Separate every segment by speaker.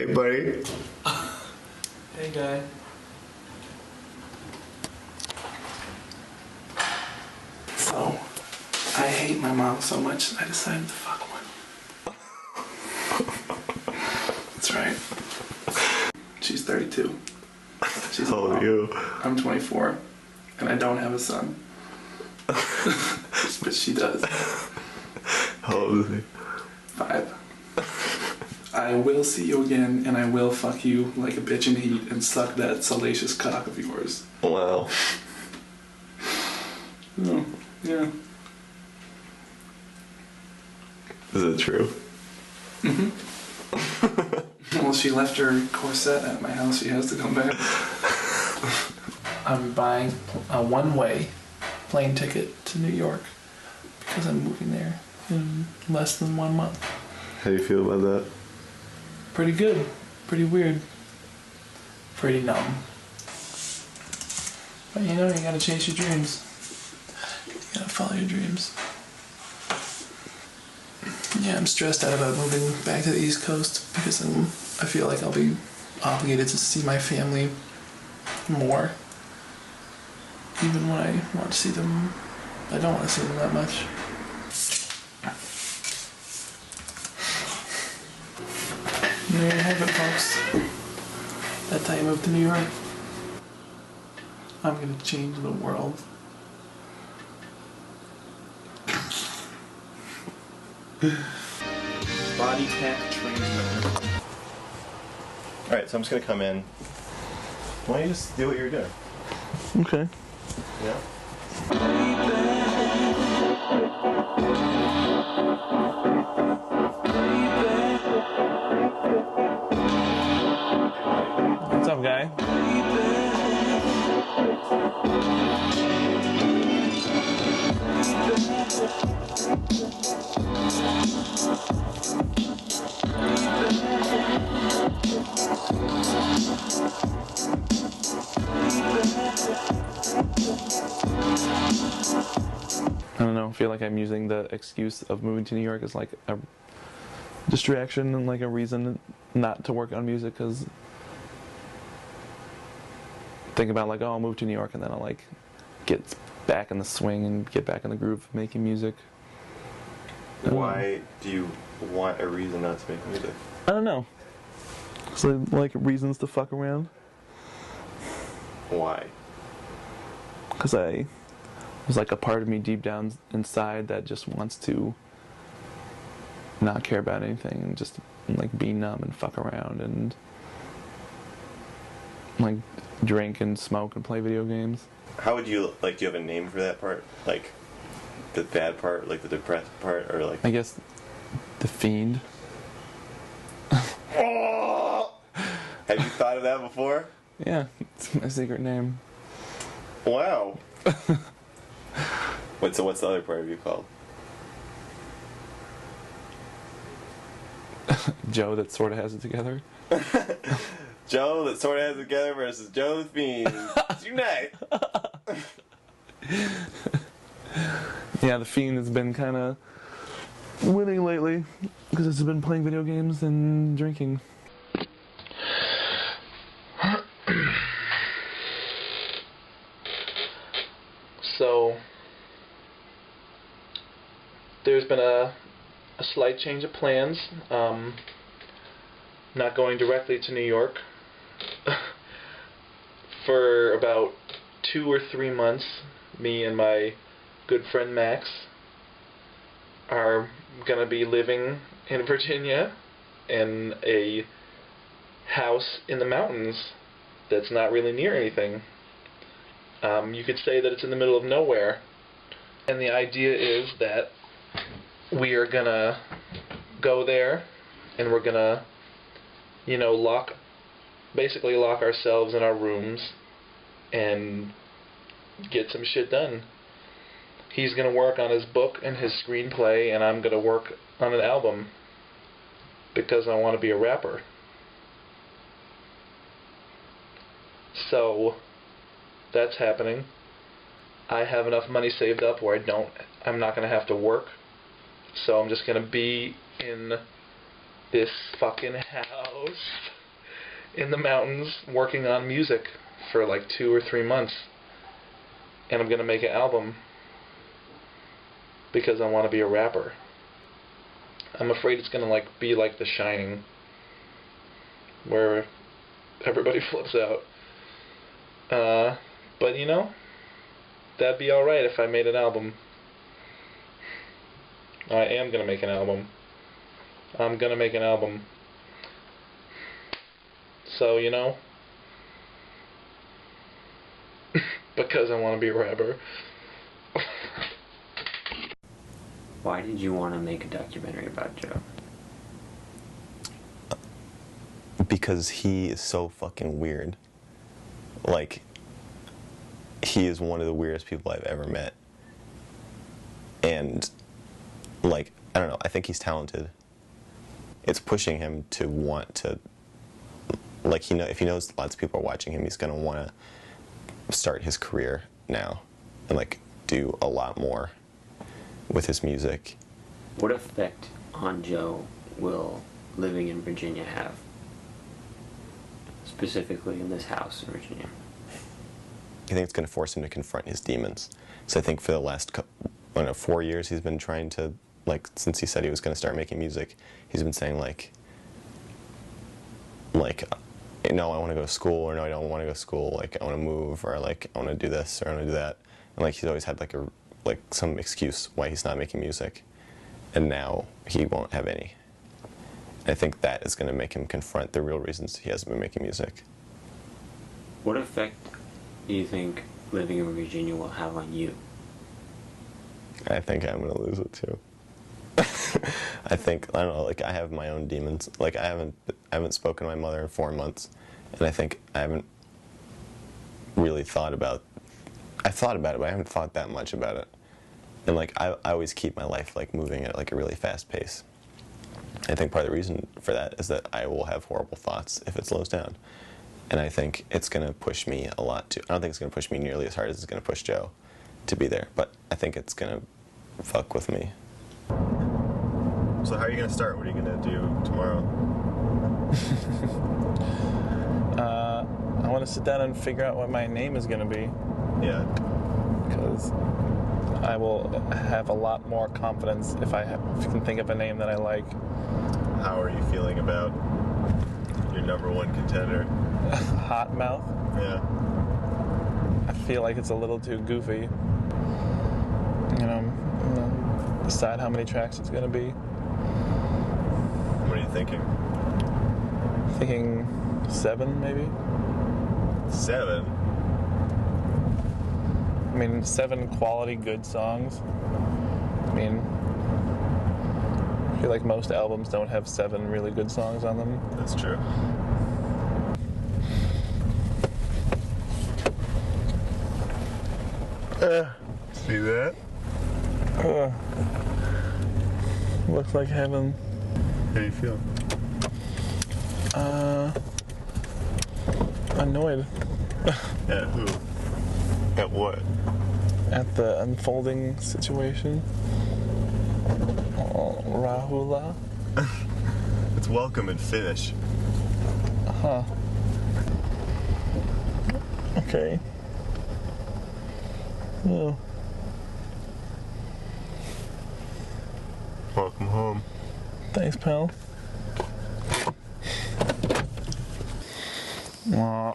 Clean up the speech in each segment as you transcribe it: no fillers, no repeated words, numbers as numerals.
Speaker 1: Hey, buddy.
Speaker 2: Hey, guy. So, I hate my mom so much, I decided to fuck one. That's right. She's 32. She's
Speaker 1: How old are you?
Speaker 2: I'm 24, and I don't have a son. But she does.
Speaker 1: How old is he?
Speaker 2: 5. I will see you again, and I will fuck you like a bitch in heat and suck that salacious cock of yours.
Speaker 1: Wow.
Speaker 2: Oh, yeah.
Speaker 1: Is it true?
Speaker 2: Well, she left her corset at my house. She has to come back. I'm buying a one-way plane ticket to New York because I'm moving there in less than 1 month.
Speaker 1: How do you feel about that?
Speaker 2: Pretty good. Pretty weird. Pretty numb. But you know, you gotta chase your dreams. You gotta follow your dreams. Yeah, I'm stressed out about moving back to the East Coast because I feel like I'll be obligated to see my family more. Even when I want to see them, I don't want to see them that much. There you have it, folks. That's how you move to New York. I'm gonna change the world. Body tech trainer.
Speaker 1: Alright, so I'm just gonna come in. Why don't you just do what you're doing?
Speaker 2: Okay.
Speaker 1: Yeah?
Speaker 2: What's up, guy? I don't know, I feel like I'm using the excuse of moving to New York as like a distraction and like a reason not to work on music, because think about like, oh, I'll move to New York and then I'll like get back in the swing and get back in the groove of making music.
Speaker 1: Why do you want a reason not to make music?
Speaker 2: I don't know. So like reasons to fuck around.
Speaker 1: Why?
Speaker 2: Because there's like a part of me deep down inside that just wants to not care about anything and just like be numb and fuck around and like drink and smoke and play video games.
Speaker 1: How would you, like, do you have a name for that part? Like, the bad part, like the depressed part, or like...
Speaker 2: I guess the Fiend.
Speaker 1: Oh! Have you thought of that before?
Speaker 2: Yeah, it's my secret name.
Speaker 1: Wow. Wait, so what's the other part of you called?
Speaker 2: Joe that sort of has it together.
Speaker 1: Joe that sort of has it together versus Joe the Fiend. Unite!
Speaker 2: Yeah, the Fiend has been kind of winning lately because it's been playing video games and drinking. So there's been a slight change of plans. Not going directly to New York for about 2 or 3 months. Me and my good friend Max are gonna be living in Virginia in a house in the mountains that's not really near anything. You could say that it's in the middle of nowhere, and the idea is that we are gonna go there and we're gonna, you know, basically lock ourselves in our rooms and get some shit done. He's gonna work on his book and his screenplay, and I'm gonna work on an album because I want to be a rapper. So that's happening. I have enough money saved up where I'm not gonna have to work, so I'm just gonna be in this fucking house in the mountains working on music for like 2 or 3 months. And I'm going to make an album because I want to be a rapper. I'm afraid it's going to like be like The Shining, where everybody flips out. But you know, that'd be alright if I made an album. I am going to make an album. I'm going to make an album. So, you know, because I want to be a rapper.
Speaker 3: Why did you want to make a documentary about Joe?
Speaker 1: Because he is so fucking weird. Like, he is one of the weirdest people I've ever met. And, like, I don't know, I think he's talented. It's pushing him to want to, like, if he knows lots of people are watching him, he's going to want to start his career now and, like, do a lot more with his music.
Speaker 3: What effect on Joe will living in Virginia have? Specifically in this house in Virginia.
Speaker 1: I think it's going to force him to confront his demons. So I think for the last 4 years he's been trying to, like, since he said he was going to start making music, he's been saying like, no, I want to go to school, or no, I don't want to go to school, like, I want to move, or like, I want to do this, or I want to do that. And like, he's always had like some excuse why he's not making music. And now he won't have any. I think that is going to make him confront the real reasons he hasn't been making music.
Speaker 3: What effect do you think living in Virginia will have on you?
Speaker 1: I think I'm going to lose it too. I don't know, like, I have my own demons. Like, I haven't spoken to my mother in 4 months, and I think I haven't really thought about it, but I haven't thought that much about it. And like, I always keep my life like moving at like a really fast pace. I think part of the reason for that is that I will have horrible thoughts if it slows down. And I think it's going to push me a lot too. I don't think it's going to push me nearly as hard as it's going to push Joe to be there, but I think it's going to fuck with me. So how are you going to start? What are you going to do tomorrow?
Speaker 2: I want to sit down and figure out what my name is going to be.
Speaker 1: Yeah.
Speaker 2: Because I will have a lot more confidence if I can think of a name that I like.
Speaker 1: How are you feeling about your #1 contender?
Speaker 2: Hot Mouth?
Speaker 1: Yeah.
Speaker 2: I feel like it's a little too goofy. You know, I'm gonna decide how many tracks it's going to be.
Speaker 1: What are you thinking?
Speaker 2: Thinking 7, maybe?
Speaker 1: 7?
Speaker 2: I mean, 7 quality, good songs. I mean, I feel like most albums don't have 7 really good songs on them.
Speaker 1: That's true. See that?
Speaker 2: Looks like heaven.
Speaker 1: How do you feel?
Speaker 2: Annoyed.
Speaker 1: At who? At what?
Speaker 2: At the unfolding situation. Oh, Rahula.
Speaker 1: It's welcome in Finnish.
Speaker 2: Huh. Okay. Oh.
Speaker 1: Welcome home.
Speaker 2: Thanks, pal. Aw.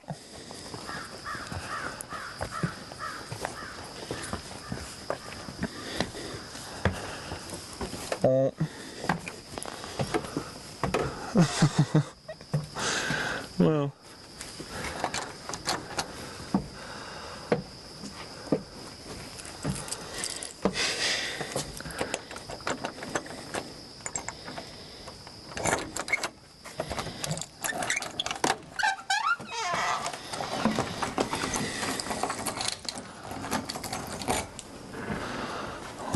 Speaker 2: Oh. Well.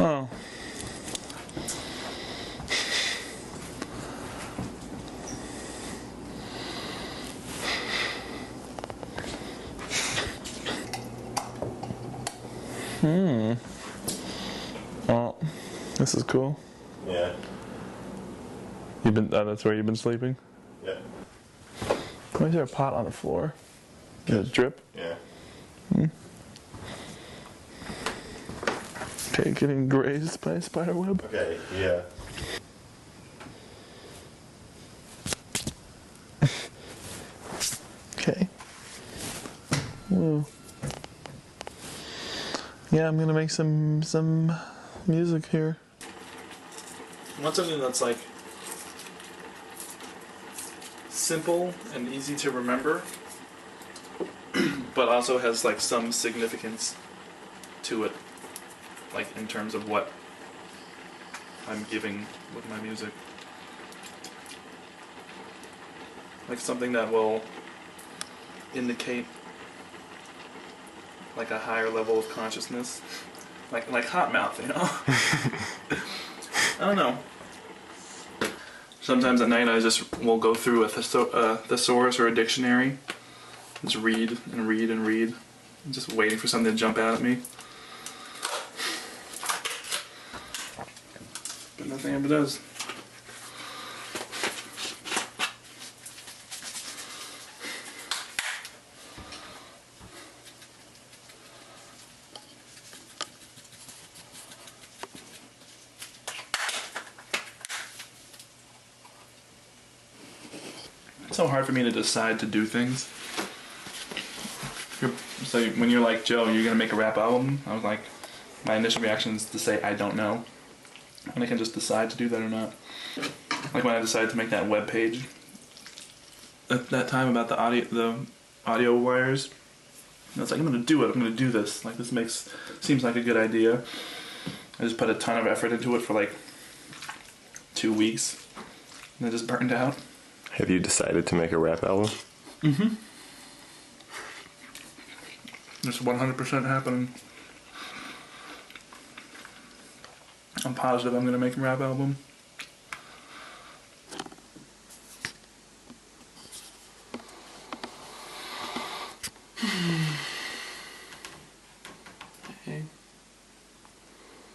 Speaker 2: Oh. Well, this is cool.
Speaker 1: Yeah.
Speaker 2: You
Speaker 4: That's where you've been sleeping?
Speaker 1: Yeah.
Speaker 4: Why is there a pot on the floor? Did it drip?
Speaker 1: Yeah.
Speaker 4: Okay, getting grazed by a spider web.
Speaker 1: Okay, yeah.
Speaker 4: Okay. Well, yeah, I'm gonna make some music here. I want something that's like simple and easy to remember, but also has like some significance to it, like in terms of what I'm giving with my music. Like something that will indicate like a higher level of consciousness, like Hot Mouth, you know. I don't know. Sometimes at night I just will go through a thesaurus or a dictionary, just read and read and read, just waiting for something to jump out at me. But nothing ever does. It's so hard for me to decide to do things. So when you're like, Joe, you're gonna make a rap album, I was like, my initial reaction is to say I don't know, and I can just decide to do that or not. Like when I decided to make that web page at that time about the audio wires, I was like, I'm gonna do it. I'm gonna do this. Like this seems like a good idea. I just put a ton of effort into it for like 2 weeks, and it just burned out.
Speaker 1: Have you decided to make a rap album?
Speaker 4: Mm-hmm. It's 100% happening. I'm positive I'm gonna make a rap album.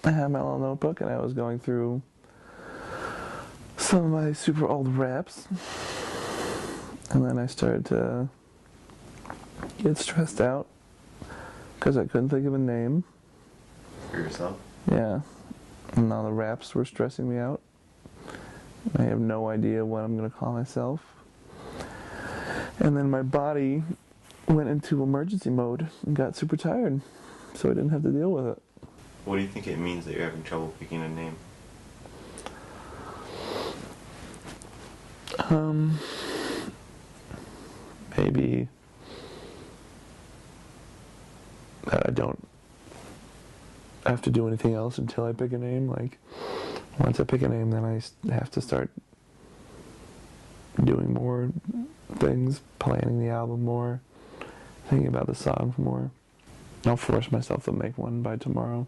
Speaker 4: I had my little notebook and I was going through some of my super old raps, and then I started to get stressed out because I couldn't think of a name.
Speaker 1: For yourself?
Speaker 4: Yeah, and all the raps were stressing me out. I have no idea what I'm gonna call myself. And then my body went into emergency mode and got super tired, so I didn't have to deal with it.
Speaker 1: What do you think it means that you're having trouble picking a name?
Speaker 4: Maybe that I don't have to do anything else until I pick a name. Like, once I pick a name, then I have to start doing more things, planning the album more, thinking about the songs more. I'll force myself to make one by tomorrow.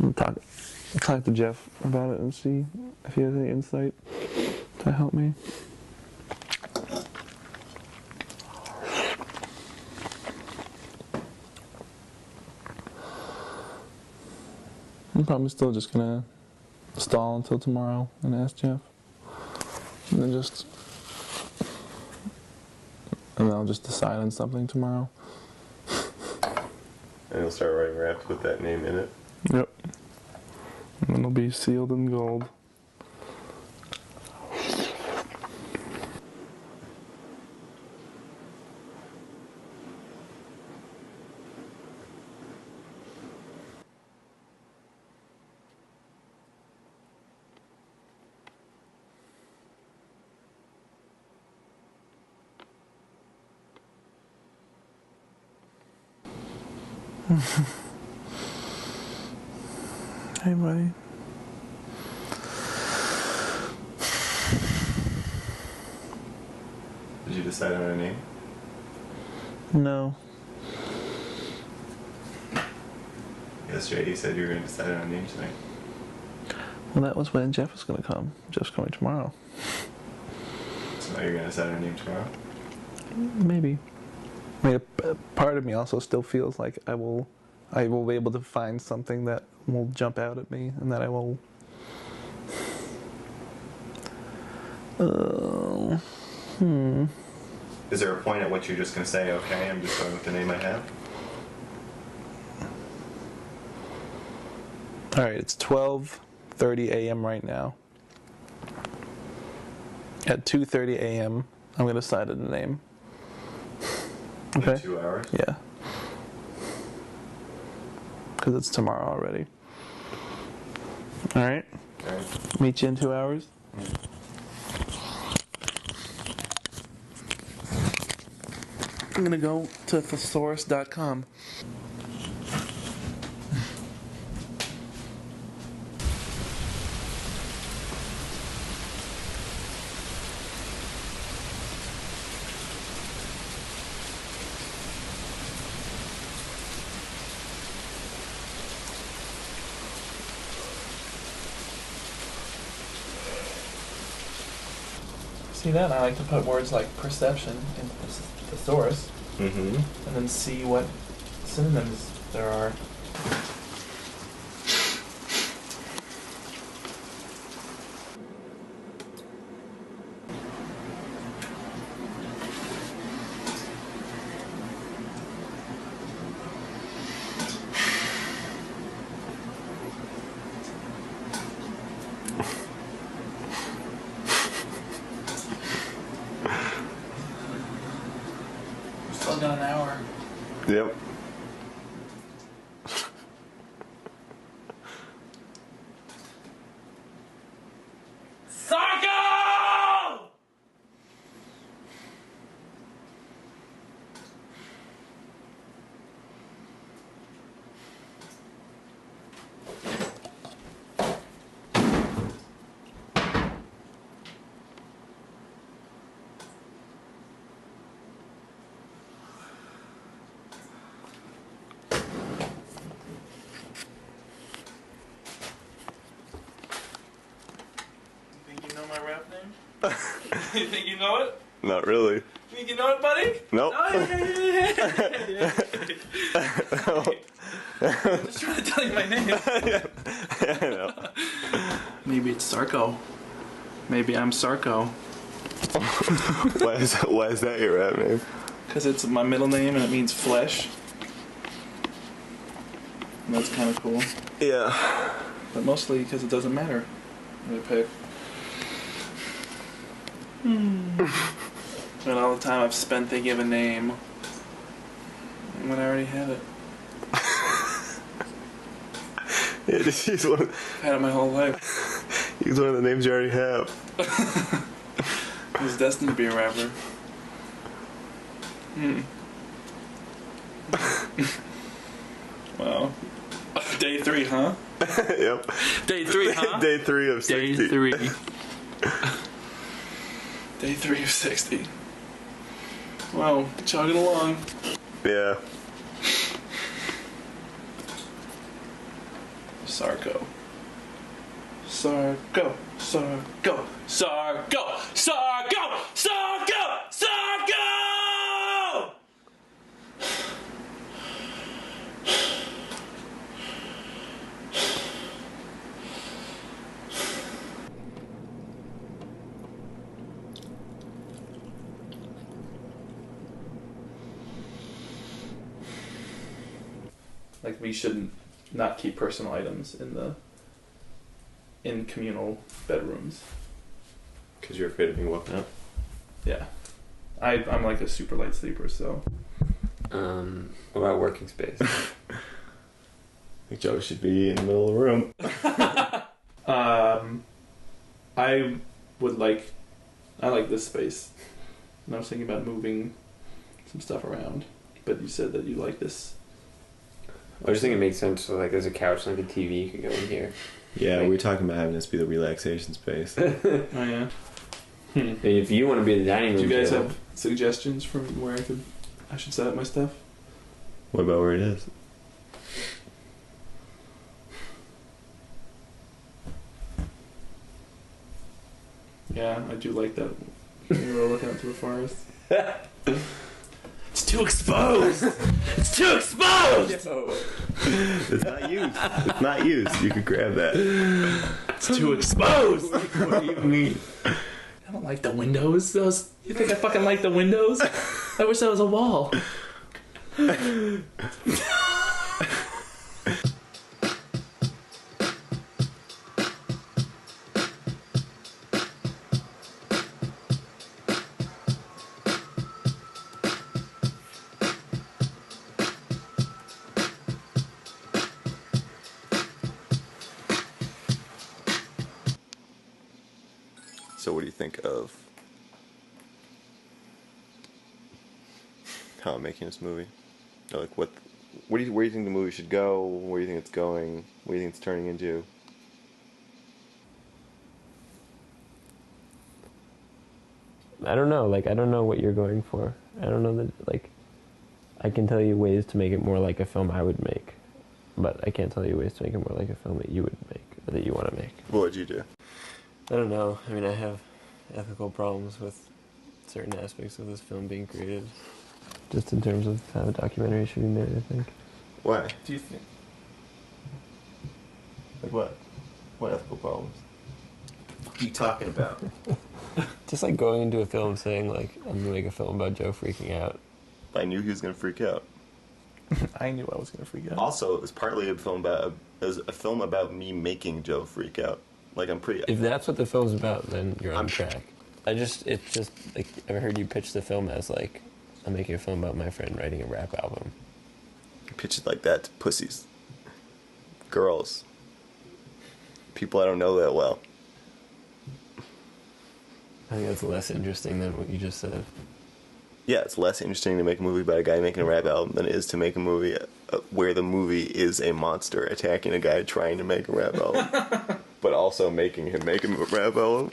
Speaker 4: I'll talk to Jeff about it and see if he has any insight to help me. I'm probably still just gonna stall until tomorrow and ask Jeff, and then I'll just decide on something tomorrow.
Speaker 1: And you'll start writing raps with that name in it?
Speaker 4: Yep. And then it'll be sealed in gold. Hey, buddy.
Speaker 1: Did you decide on a name?
Speaker 4: No.
Speaker 1: Yesterday you said you were going to decide on a name tonight.
Speaker 4: Well, that was when Jeff was going to come. Jeff's coming tomorrow.
Speaker 1: So now you're going to decide on a name tomorrow?
Speaker 4: Maybe. I mean, a part of me also still feels like I will be able to find something that will jump out at me and that I will
Speaker 1: Is there a point at which you're just going to say, okay, I'm just going with the name I have?
Speaker 2: All right, it's 12:30 a.m. right now. At 2:30 a.m., I'm going to decide on the name. Okay?
Speaker 1: In 2 hours?
Speaker 2: Yeah. Because it's tomorrow already. All right?
Speaker 1: All right.
Speaker 2: Meet you in 2 hours. I'm going to go to thesaurus.com. See that? I like to put words like perception into the thesaurus
Speaker 1: Mm-hmm.
Speaker 2: and then see what synonyms there are. Still got an hour.
Speaker 1: Yep.
Speaker 2: Psycho! Think you know my rap name? You think you know it?
Speaker 1: Not really.
Speaker 2: You think you know it, buddy?
Speaker 1: Nope.
Speaker 2: Oh, yeah. I'm just trying to tell you my name.
Speaker 1: Yeah, I know.
Speaker 2: Maybe it's Sarko. Maybe I'm Sarko.
Speaker 1: Why is that your rap name?
Speaker 2: Because it's my middle name and it means flesh. And that's kind of cool.
Speaker 1: Yeah.
Speaker 2: But mostly because it doesn't matter what I pick. And all the time I've spent thinking of a name when I already have it.
Speaker 1: Yeah, just use one.
Speaker 2: I've had it my whole life.
Speaker 1: Use one of the names you already have.
Speaker 2: I was destined to be a rapper. Wow. Day 3, huh?
Speaker 1: Yep.
Speaker 2: Day 3, huh?
Speaker 1: Day 3 of 60.
Speaker 2: Day 3. Day 3 of 60. Wow, chugging along.
Speaker 1: Yeah.
Speaker 2: Sarko. Sarko. Sarko. Sarko. Sarko. Sarko. Sarko! Like we shouldn't not keep personal items in communal bedrooms.
Speaker 1: Because you're afraid of being woken up?
Speaker 2: Yeah. I'm like a super light sleeper, so.
Speaker 3: What about working space?
Speaker 1: I think Joe should be in the middle of the room.
Speaker 2: I like this space. And I was thinking about moving some stuff around. But you said that you like this.
Speaker 3: I just think it makes sense. So like, there's a couch, like a TV, you could go in here.
Speaker 1: Yeah, we were talking about having this be the relaxation space.
Speaker 2: Oh yeah.
Speaker 3: And if you want to be in the dining room,
Speaker 2: Do you guys
Speaker 3: Joe,
Speaker 2: have suggestions from where I should set up my stuff?
Speaker 1: What about where it is?
Speaker 2: Yeah, I do like that. You were looking out to the forest. It's too exposed! It's too exposed!
Speaker 1: It's not used. It's not used. You could grab that.
Speaker 2: It's too exposed!
Speaker 1: What do you mean?
Speaker 4: I don't like the windows. You think I fucking like the windows? I wish that was a wall.
Speaker 1: So what do you think of how I'm making this movie? Like where do you think the movie should go? Where do you think it's going? What do you think it's turning into?
Speaker 5: I don't know. Like, I don't know what you're going for. I don't know that, like, I can tell you ways to make it more like a film I would make, but I can't tell you ways to make it more like a film that you would make, or that you want to make.
Speaker 1: What would you do?
Speaker 5: I don't know. I mean, I have ethical problems with certain aspects of this film being created, just in terms of how a documentary should be made, I think.
Speaker 1: Why?
Speaker 4: Do you think?
Speaker 1: Like what? What ethical problems?
Speaker 6: What are you talking about?
Speaker 5: Just like going into a film saying, like, I'm going to make a film about Joe freaking out.
Speaker 1: I knew he was going to freak out.
Speaker 4: I knew I was gonna freak out.
Speaker 1: Also, it was partly a film about me making Joe freak out. Like, I'm pretty...
Speaker 5: If that's what the film's about, then you're on track. It's just, like, I've heard you pitch the film as, like, I'm making a film about my friend writing a rap album.
Speaker 1: pitch it like that to pussies. Girls. People I don't know that well.
Speaker 5: I think that's less interesting than what you just said.
Speaker 1: Yeah, it's less interesting to make a movie about a guy making a rap album than it is to make a movie where the movie is a monster attacking a guy trying to make a rap album. But also making him make a rap album.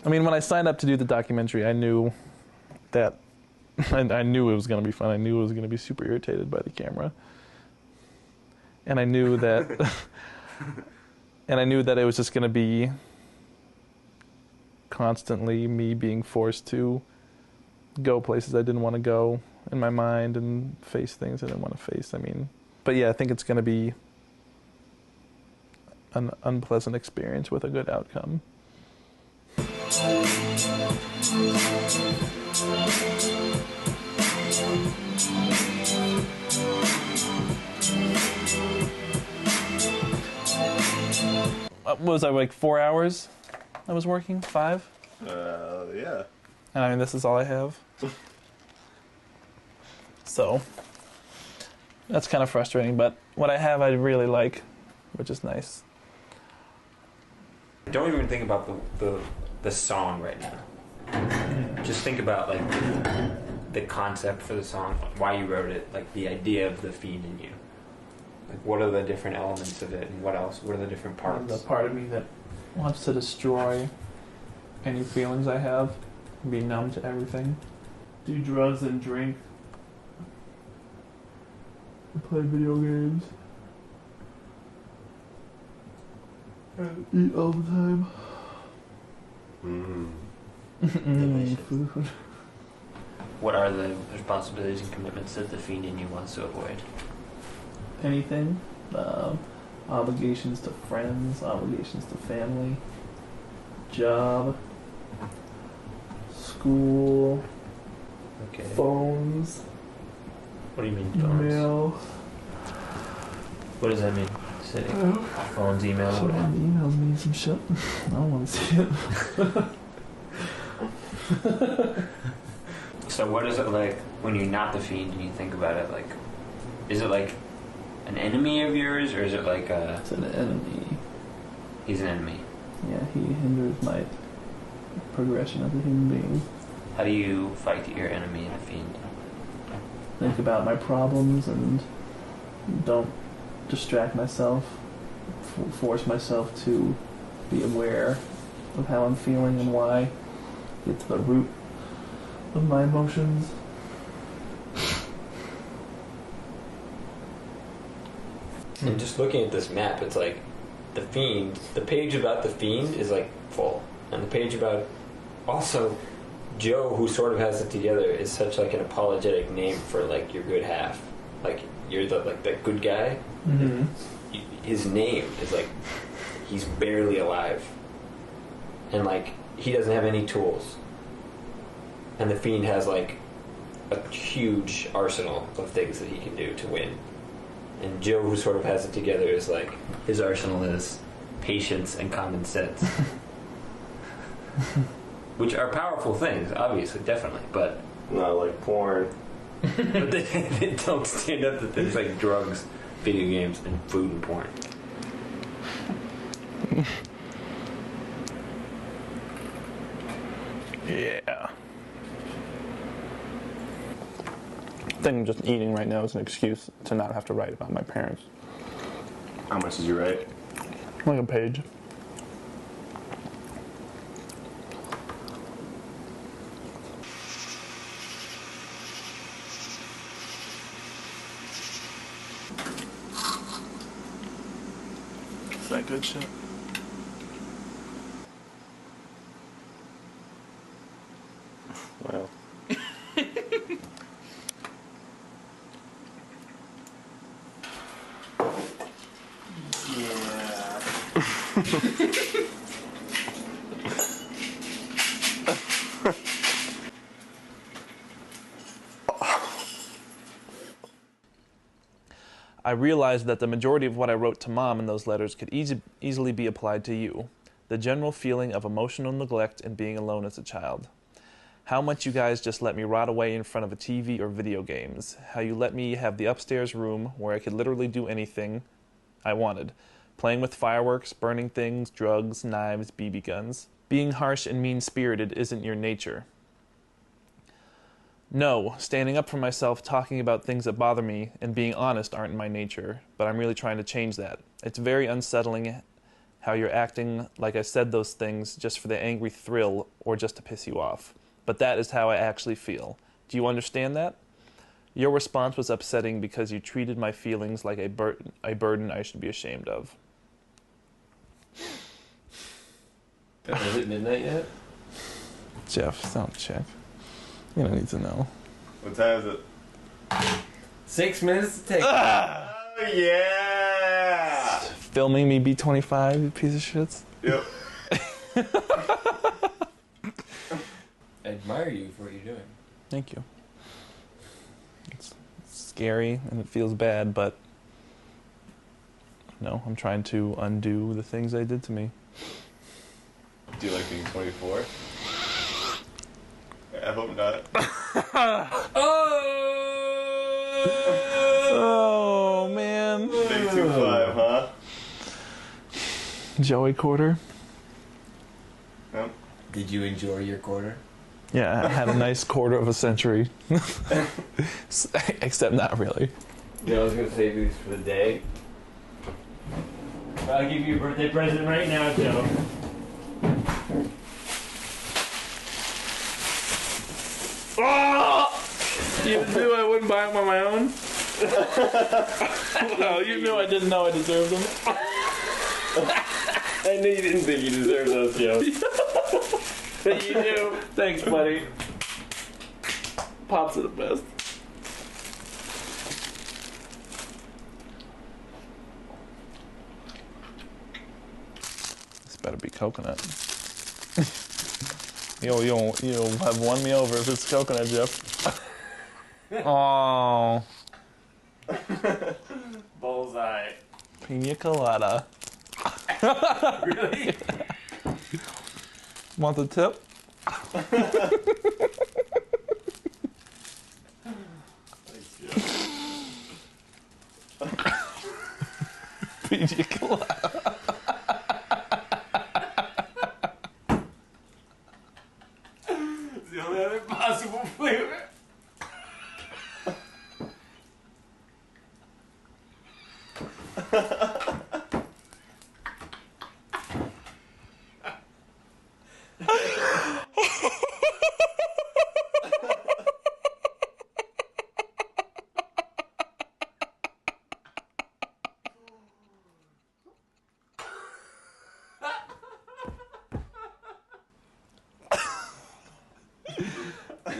Speaker 4: I mean, when I signed up to do the documentary, I knew that... I knew it was going to be fun. I knew I was going to be super irritated by the camera. And I knew that... and I knew that it was just going to be constantly me being forced to go places I didn't want to go in my mind and face things I didn't want to face. I mean, but yeah, I think it's going to be an unpleasant experience with a good outcome. What was I, like 4 hours I was working? 5?
Speaker 1: Yeah.
Speaker 4: And I mean, this is all I have. So, that's kind of frustrating, but what I have I really like, which is nice.
Speaker 3: Don't even think about the song right now. Just think about like the concept for the song, why you wrote it, like the idea of the Fiend in you. Like what are the different elements of it, and what else? What are the different parts?
Speaker 4: The part of me that wants to destroy any feelings I have, be numb to everything, do drugs and drink, and play video games, and eat all the time. Food.
Speaker 3: What are the responsibilities and commitments that the Fiend in you wants to avoid?
Speaker 4: Anything. Obligations to friends, obligations to family, job, school,
Speaker 3: Okay.
Speaker 4: phones,
Speaker 3: What do you mean phones?
Speaker 4: email.
Speaker 3: What does that mean? Say phones, email,
Speaker 4: Someone
Speaker 3: whatever.
Speaker 4: emails me some shit. I don't want to see it.
Speaker 3: So what is it like when you're not the Fiend and you think about it? Like, is it like an enemy of yours, or is it like a...
Speaker 4: It's an enemy.
Speaker 3: He's an enemy.
Speaker 4: Yeah, he hinders my progression as a human being.
Speaker 3: How do you fight your enemy and a Fiend?
Speaker 4: Think about my problems and don't distract myself. Force myself to be aware of how I'm feeling and why. Get to the root of my emotions.
Speaker 3: And just looking at this map, it's like the Fiend, the page about the Fiend is like full. And the page about also Joe, who sort of has it together, is such like an apologetic name for like your good half. Like you're the like that good guy.
Speaker 4: Mm-hmm.
Speaker 3: His name is like he's barely alive. and like he doesn't have any tools, and the Fiend has like a huge arsenal of things that he can do to win. And Joe, who sort of has it together, is like his arsenal is patience and common sense, which are powerful things, obviously, definitely, but
Speaker 1: Not like porn.
Speaker 3: but they don't stand up to things like drugs, video games, and food and porn.
Speaker 4: Yeah. I think just eating right now is an excuse to not have to write about my parents.
Speaker 1: How much did you write?
Speaker 4: Like a page. Is that good shit?
Speaker 1: Well.
Speaker 4: I realized that the majority of what I wrote to Mom in those letters could easily be applied to you. The general feeling of emotional neglect and being alone as a child. How much you guys just let me rot away in front of a TV or video games. How you let me have the upstairs room where I could literally do anything I wanted. Playing with fireworks, burning things, drugs, knives, BB guns. Being harsh and mean-spirited isn't your nature. No, standing up for myself, talking about things that bother me, and being honest aren't my nature, but I'm really trying to change that. It's very unsettling how you're acting like I said those things just for the angry thrill or just to piss you off. But that is how I actually feel. Do you understand that? Your response was upsetting because you treated my feelings like a burden I should be ashamed of.
Speaker 5: Is it midnight yet?
Speaker 4: Jeff, don't check. You don't need to know.
Speaker 1: What time is it?
Speaker 5: 6 minutes to take.
Speaker 1: Oh, yeah!
Speaker 4: Filming me B25, you piece of shits.
Speaker 1: Yep.
Speaker 5: I admire you for what you're doing.
Speaker 4: Thank you. It's scary and it feels bad, but no, I'm trying to undo the things they did to me.
Speaker 1: Do you like being 24? I hope not.
Speaker 4: Oh man.
Speaker 1: Big 2-5, huh?
Speaker 4: Joey quarter.
Speaker 1: Yep.
Speaker 5: Did you enjoy your quarter?
Speaker 4: Yeah, I had a nice quarter of a century. Except not really.
Speaker 5: You know, I was going to save these for the day. I'll give you a birthday present right now, Joe.
Speaker 4: Oh! You knew I wouldn't buy them on my own? Well, you knew I didn't know I deserved them.
Speaker 5: I knew you didn't think you deserved those, Joe. But you do.
Speaker 4: Thanks, buddy. Pops are the best. This better be coconut. You'll have won me over if it's coconut, Jeff. Oh,
Speaker 5: Bullseye.
Speaker 4: pina colada.
Speaker 5: Really?
Speaker 4: Want the tip? Pina colada.
Speaker 5: It's the only other possible flavor.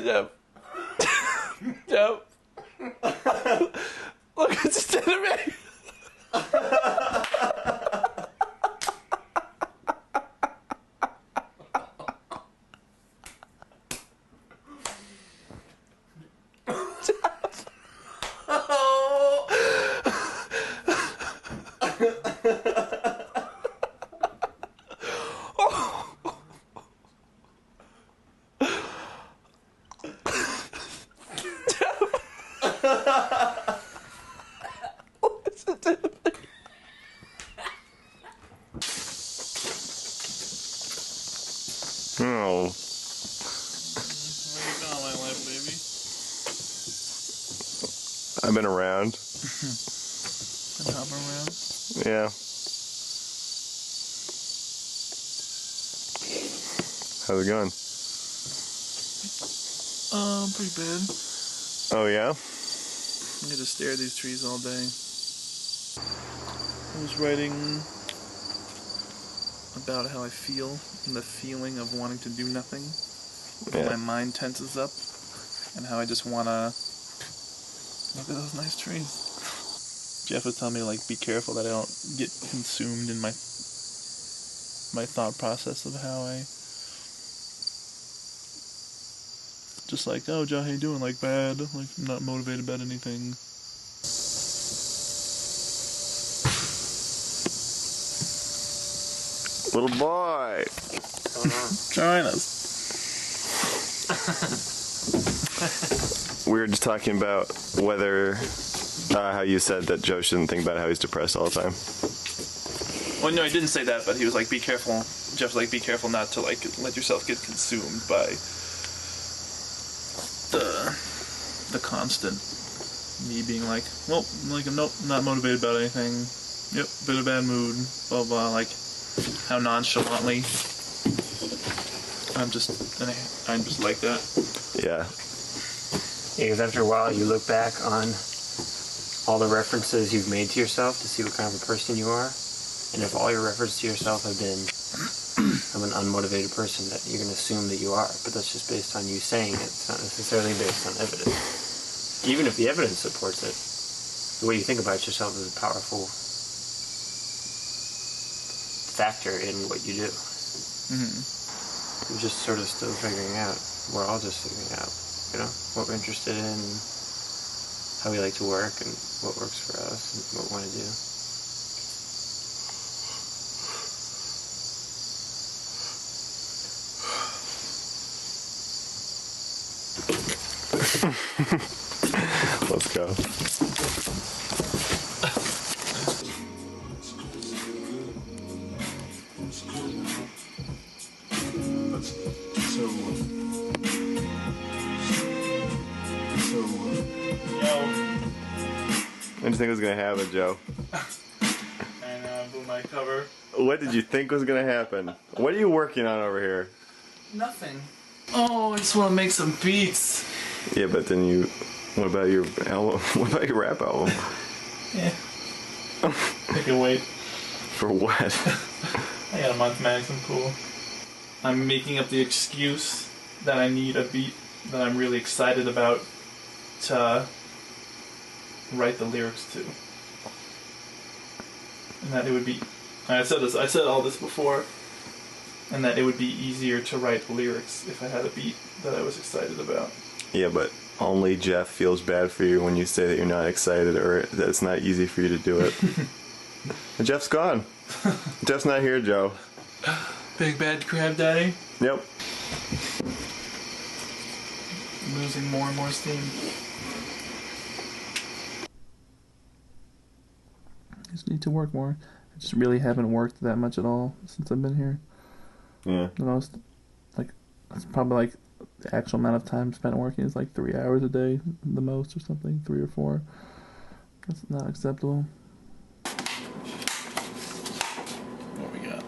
Speaker 4: Yep. Yep. Look what you did to me.
Speaker 1: Oh.
Speaker 4: Where you going, my life, baby?
Speaker 1: I've been around.
Speaker 4: Been hopping around.
Speaker 1: Yeah. How's it going?
Speaker 4: Pretty bad.
Speaker 1: Oh, yeah?
Speaker 4: I get to stare at these trees all day. I was writing about how I feel and the feeling of wanting to do nothing.
Speaker 1: Yeah.
Speaker 4: My mind tenses up, and how I just wanna look at those nice trees. Jeff was telling me to like be careful that I don't get consumed in my thought process of how I just like, oh Joe, how you doing? Like bad, like I'm not motivated about anything.
Speaker 1: Little boy.
Speaker 4: Join us.
Speaker 1: We were just talking about whether, how you said that Joe shouldn't think about how he's depressed all the time.
Speaker 4: Well, no, I didn't say that, but he was like, be careful. Jeff was like, be careful not to like let yourself get consumed by the constant me being like, well, like I'm not motivated about anything. Yep, bit of bad mood. Blah blah. Like how nonchalantly I'm just like that.
Speaker 1: Yeah.
Speaker 3: Because after a while, you look back on all the references you've made to yourself to see what kind of a person you are. And if all your references to yourself have been, I'm an unmotivated person, that you're going to assume that you are. But that's just based on you saying it. It's not necessarily based on evidence. Even if the evidence supports it, the way you think about yourself is a powerful factor in what you do.
Speaker 4: Mm-hmm.
Speaker 3: We're just sort of still figuring out. We're all just figuring out, you know, what we're interested in, how we like to work, and what works for us, and what we want to do.
Speaker 1: Let's go. What did you think was gonna happen, Joe?
Speaker 4: And boom, my cover.
Speaker 1: What did you think was gonna happen? What are you working on over here?
Speaker 4: Nothing. Oh, I just want to make some beats.
Speaker 1: Yeah, but then you. What about your album? What about your rap album?
Speaker 4: Yeah. I can wait.
Speaker 1: For what?
Speaker 4: I got a month max, I'm cool. I'm making up the excuse that I need a beat that I'm really excited about to write the lyrics to. And that it would be, I said all this before, and that it would be easier to write the lyrics if I had a beat that I was excited about.
Speaker 1: Yeah, but only Jeff feels bad for you when you say that you're not excited or that it's not easy for you to do it. And Jeff's gone. Jeff's not here, Joe.
Speaker 4: Big bad crab daddy.
Speaker 1: Yep.
Speaker 4: Losing more and more steam. I just need to work more. I just really haven't worked that much at all since I've been here.
Speaker 1: Yeah.
Speaker 4: The most, like, it's probably like the actual amount of time spent working is like 3 hours a day, the most, or something, 3 or 4. That's not acceptable. What we got?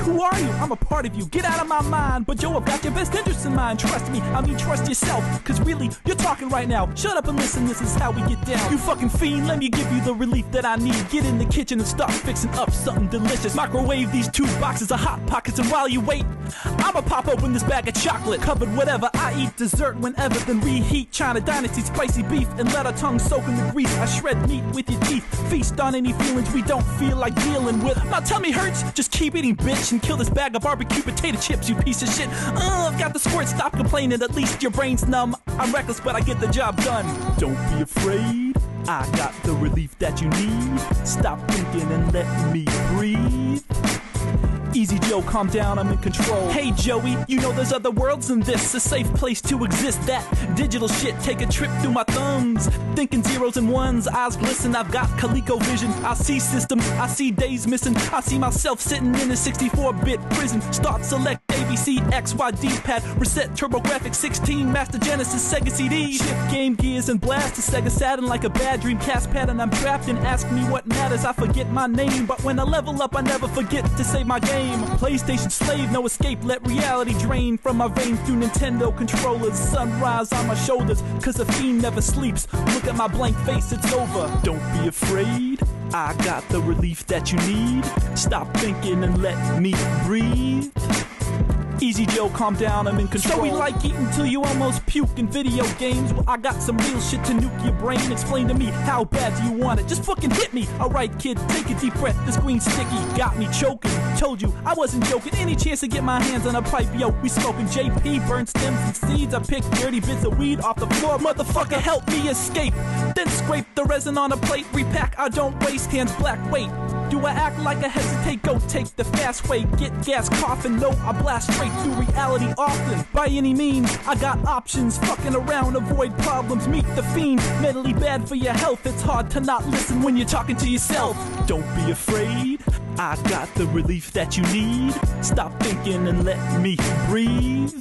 Speaker 7: who are you? I'm a part of you. Get out of my mind. But Joe, I've got your best interests in mind. Trust me, I mean trust yourself. Cause really, you're talking right now. Shut up and listen, this is how we get down. You fucking fiend, let me give you the relief that I need. Get in the kitchen and start fixing up something delicious. Microwave these 2 boxes of Hot Pockets, and while you wait, I'ma pop open this bag of chocolate. Covered whatever, I eat dessert whenever. Then reheat China Dynasty spicy beef and let our tongue soak in the grease. I shred meat with your teeth. Feast on any feelings we don't feel like dealing with. My tummy hurts, just keep eating, bitch, and kill this bag of barbecue potato chips, you piece of shit. I've got the squirt, stop complaining, at least your brain's numb. I'm reckless, but I get the job done. Don't be afraid, I got the relief that you need. Stop thinking and let me breathe. Easy Joe, calm down, I'm in control. Hey Joey, you know there's other worlds than this. A safe place to exist, that digital shit. Take a trip through my thumbs, thinking zeros and ones. Eyes glisten, I've got ColecoVision. I see systems, I see days missing. I see myself sitting in a 64-bit prison. Start, select, ABC, XY, D-pad. Reset, TurboGrafx 16, Master Genesis, Sega CD. Shift Game Gears and blast to Sega Saturn like a bad Dreamcast pattern. I'm trapped and ask me what matters. I forget my name, but when I level up I never forget to save my game. PlayStation slave, no escape, let reality drain from my veins through Nintendo controllers. Sunrise on my shoulders, cause a fiend never sleeps. Look at my blank face, it's over. Don't be afraid, I got the relief that you need. Stop thinking and let me breathe. Easy Joe, calm down, I'm in control. So we like eating till you almost puke in video games. Well, I got some real shit to nuke your brain. Explain to me, how bad do you want it? Just fucking hit me. Alright kid, take a deep breath, this green's sticky. Got me choking, told you, I wasn't joking. Any chance to get my hands on a pipe, yo, we smoking JP. Burn stems and seeds, I pick dirty bits of weed off the floor. Motherfucker, help me escape. Then scrape the resin on a plate, repack, I don't waste, hands black, wait. Do I act like I hesitate? Go take the fast way. Get gas, coughing, no, I blast straight through reality often. By any means, I got options. Fucking around, avoid problems, meet the fiend. Mentally bad for your health, it's hard to not listen when you're talking to yourself. Don't be afraid, I got the relief that you need. Stop thinking and let me breathe.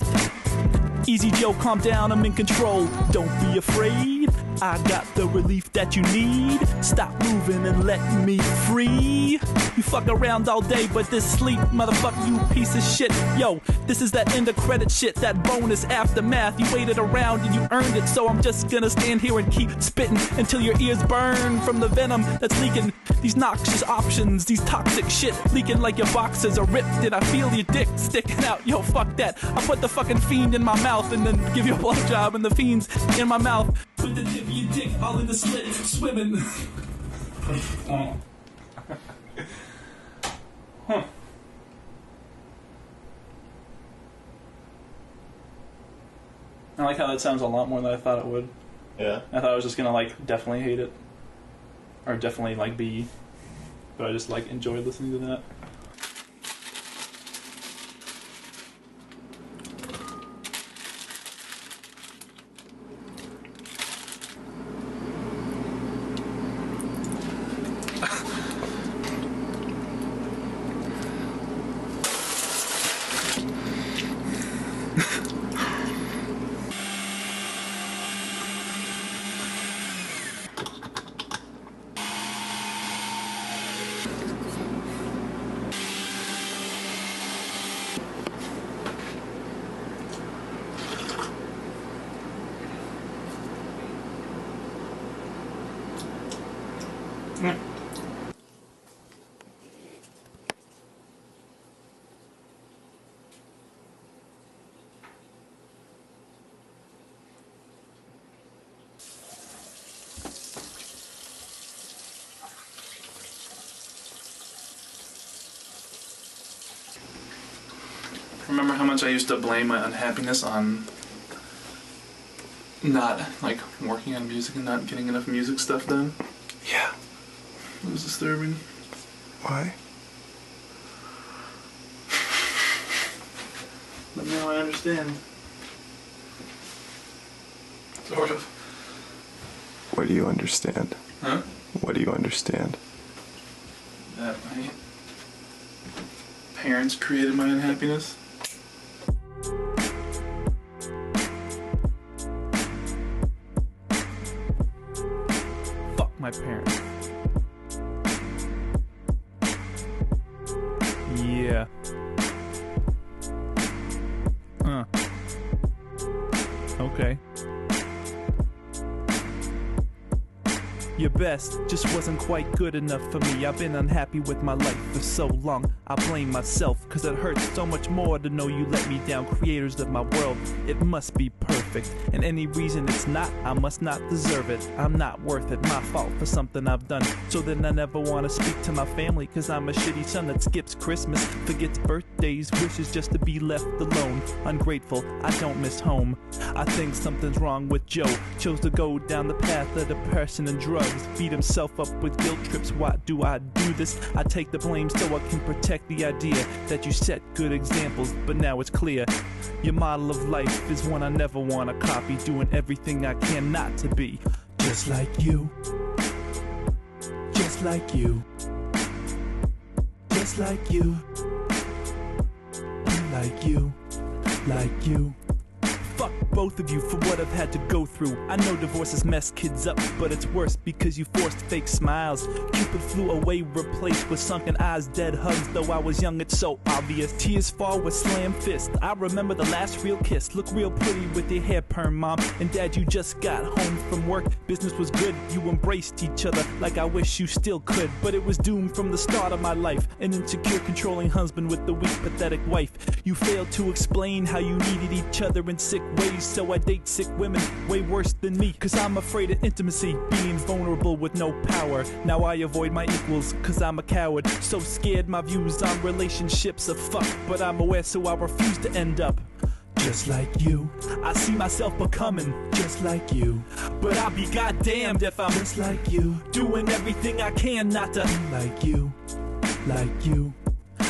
Speaker 7: Easy Joe, calm down, I'm in control. Don't be afraid, I got the relief that you need. Stop moving and let me free. You fuck around all day, but this sleep, motherfucker, you piece of shit. Yo, this is that end of credit shit, that bonus aftermath. You waited around and you earned it, so I'm just gonna stand here and keep spitting until your ears burn from the venom that's leaking. These noxious options, these toxic shit, leaking like your boxes are ripped and I feel your dick sticking out. Yo, fuck that. I put the fucking fiend in my mouth and then give you a blowjob and the fiend's in my mouth. Put the tip of your dick all in the slit, swimming.
Speaker 4: Huh. I like how that sounds a lot more than I thought it would.
Speaker 1: Yeah.
Speaker 4: I thought I was just gonna like definitely hate it, or definitely like be, but I just like enjoyed listening to that. Remember how much I used to blame my unhappiness on not like working on music and not getting enough music stuff done?
Speaker 1: Yeah.
Speaker 4: It was disturbing.
Speaker 1: Why?
Speaker 4: But now I understand. Sort of.
Speaker 8: What do you understand?
Speaker 4: Huh?
Speaker 8: What do you understand?
Speaker 4: That my parents created my unhappiness.
Speaker 7: Fuck my parents. Yeah. Okay. Your best just wasn't quite good enough for me. I've been unhappy with my life for so long. I blame myself, cause it hurts so much more to know you let me down. Creators of my world, it must be perfect. And any reason it's not, I must not deserve it. I'm not worth it, my fault for something I've done. So then I never wanna speak to my family, cause I'm a shitty son that skips Christmas, forgets birthdays, wishes just to be left alone. Ungrateful, I don't miss home. I think something's wrong with Joe. Chose to go down the path of depression and drugs. Beat himself up with guilt trips. Why do I do this? I take the blame so I can protect the idea that you set good examples, but now it's clear your model of life is one I never want to copy. Doing everything I can not to be just like you. Just like you. Just like you. Like you. Like you. Fuck both of you for what I've had to go through. I know divorces mess kids up, but it's worse because you forced fake smiles. Cupid flew away, replaced with sunken eyes, dead hugs. Though I was young, it's so obvious. Tears fall with slam fist. I remember the last real kiss. Look real pretty with your hair perm, mom. And dad, you just got home from work. Business was good, you embraced each other like I wish you still could. But it was doomed from the start of my life. An insecure, controlling husband with the weak, pathetic wife. You failed to explain how you needed each other in sick ways, so I date sick women way worse than me, cause I'm afraid of intimacy, being vulnerable with no power. Now I avoid my equals, cause I'm a coward, so scared my views on relationships are fucked. But I'm aware, so I refuse to end up just like you. I see myself becoming just like you, but I'll be goddamned if I'm just like you, doing everything I can not to be like you. Like you.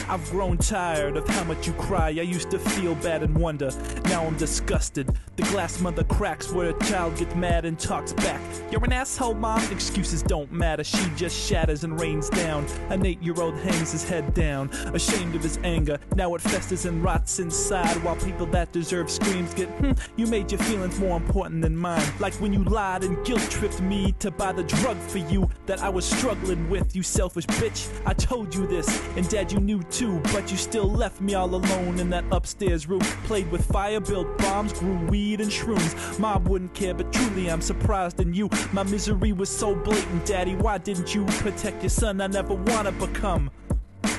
Speaker 7: I've grown tired of how much you cry. I used to feel bad and wonder. Now I'm disgusted. The glass mother cracks where a child gets mad and talks back. You're an asshole, mom. Excuses don't matter. She just shatters and rains down. An 8-year-old hangs his head down, ashamed of his anger. Now it festers and rots inside, while people that deserve screams get, you made your feelings more important than mine. Like when you lied and guilt-tripped me to buy the drug for you that I was struggling with, you selfish bitch. I told you this, and dad, you knew too, but you still left me all alone in that upstairs room. Played with fire, built bombs, grew weed and shrooms. Mom wouldn't care, but truly I'm surprised in you. My misery was so blatant, daddy. Why didn't you protect your son? I never wanna become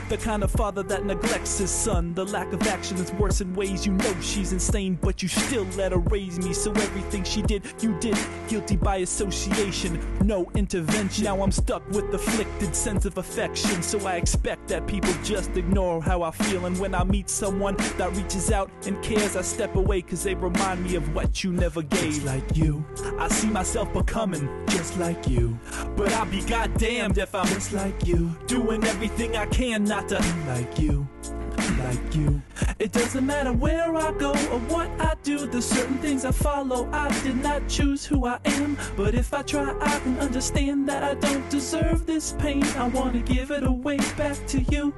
Speaker 7: the kind of father that neglects his son. The lack of action is worse in ways you know she's insane, but you still let her raise me. So everything she did, you did. Guilty by association, no intervention. Now I'm stuck with the afflicted sense of affection, so I expect that people just ignore how I feel. And when I meet someone that reaches out and cares, I step away cause they remind me of what you never gave. Just like you, I see myself becoming just like you, but I'll be goddamned if I'm just like you, doing everything I can not to be like you. Like you. It doesn't matter where I go or what I do, there's certain things I follow. I did not choose who I am, but if I try I can understand that I don't deserve this pain. I wanna give it away back to you.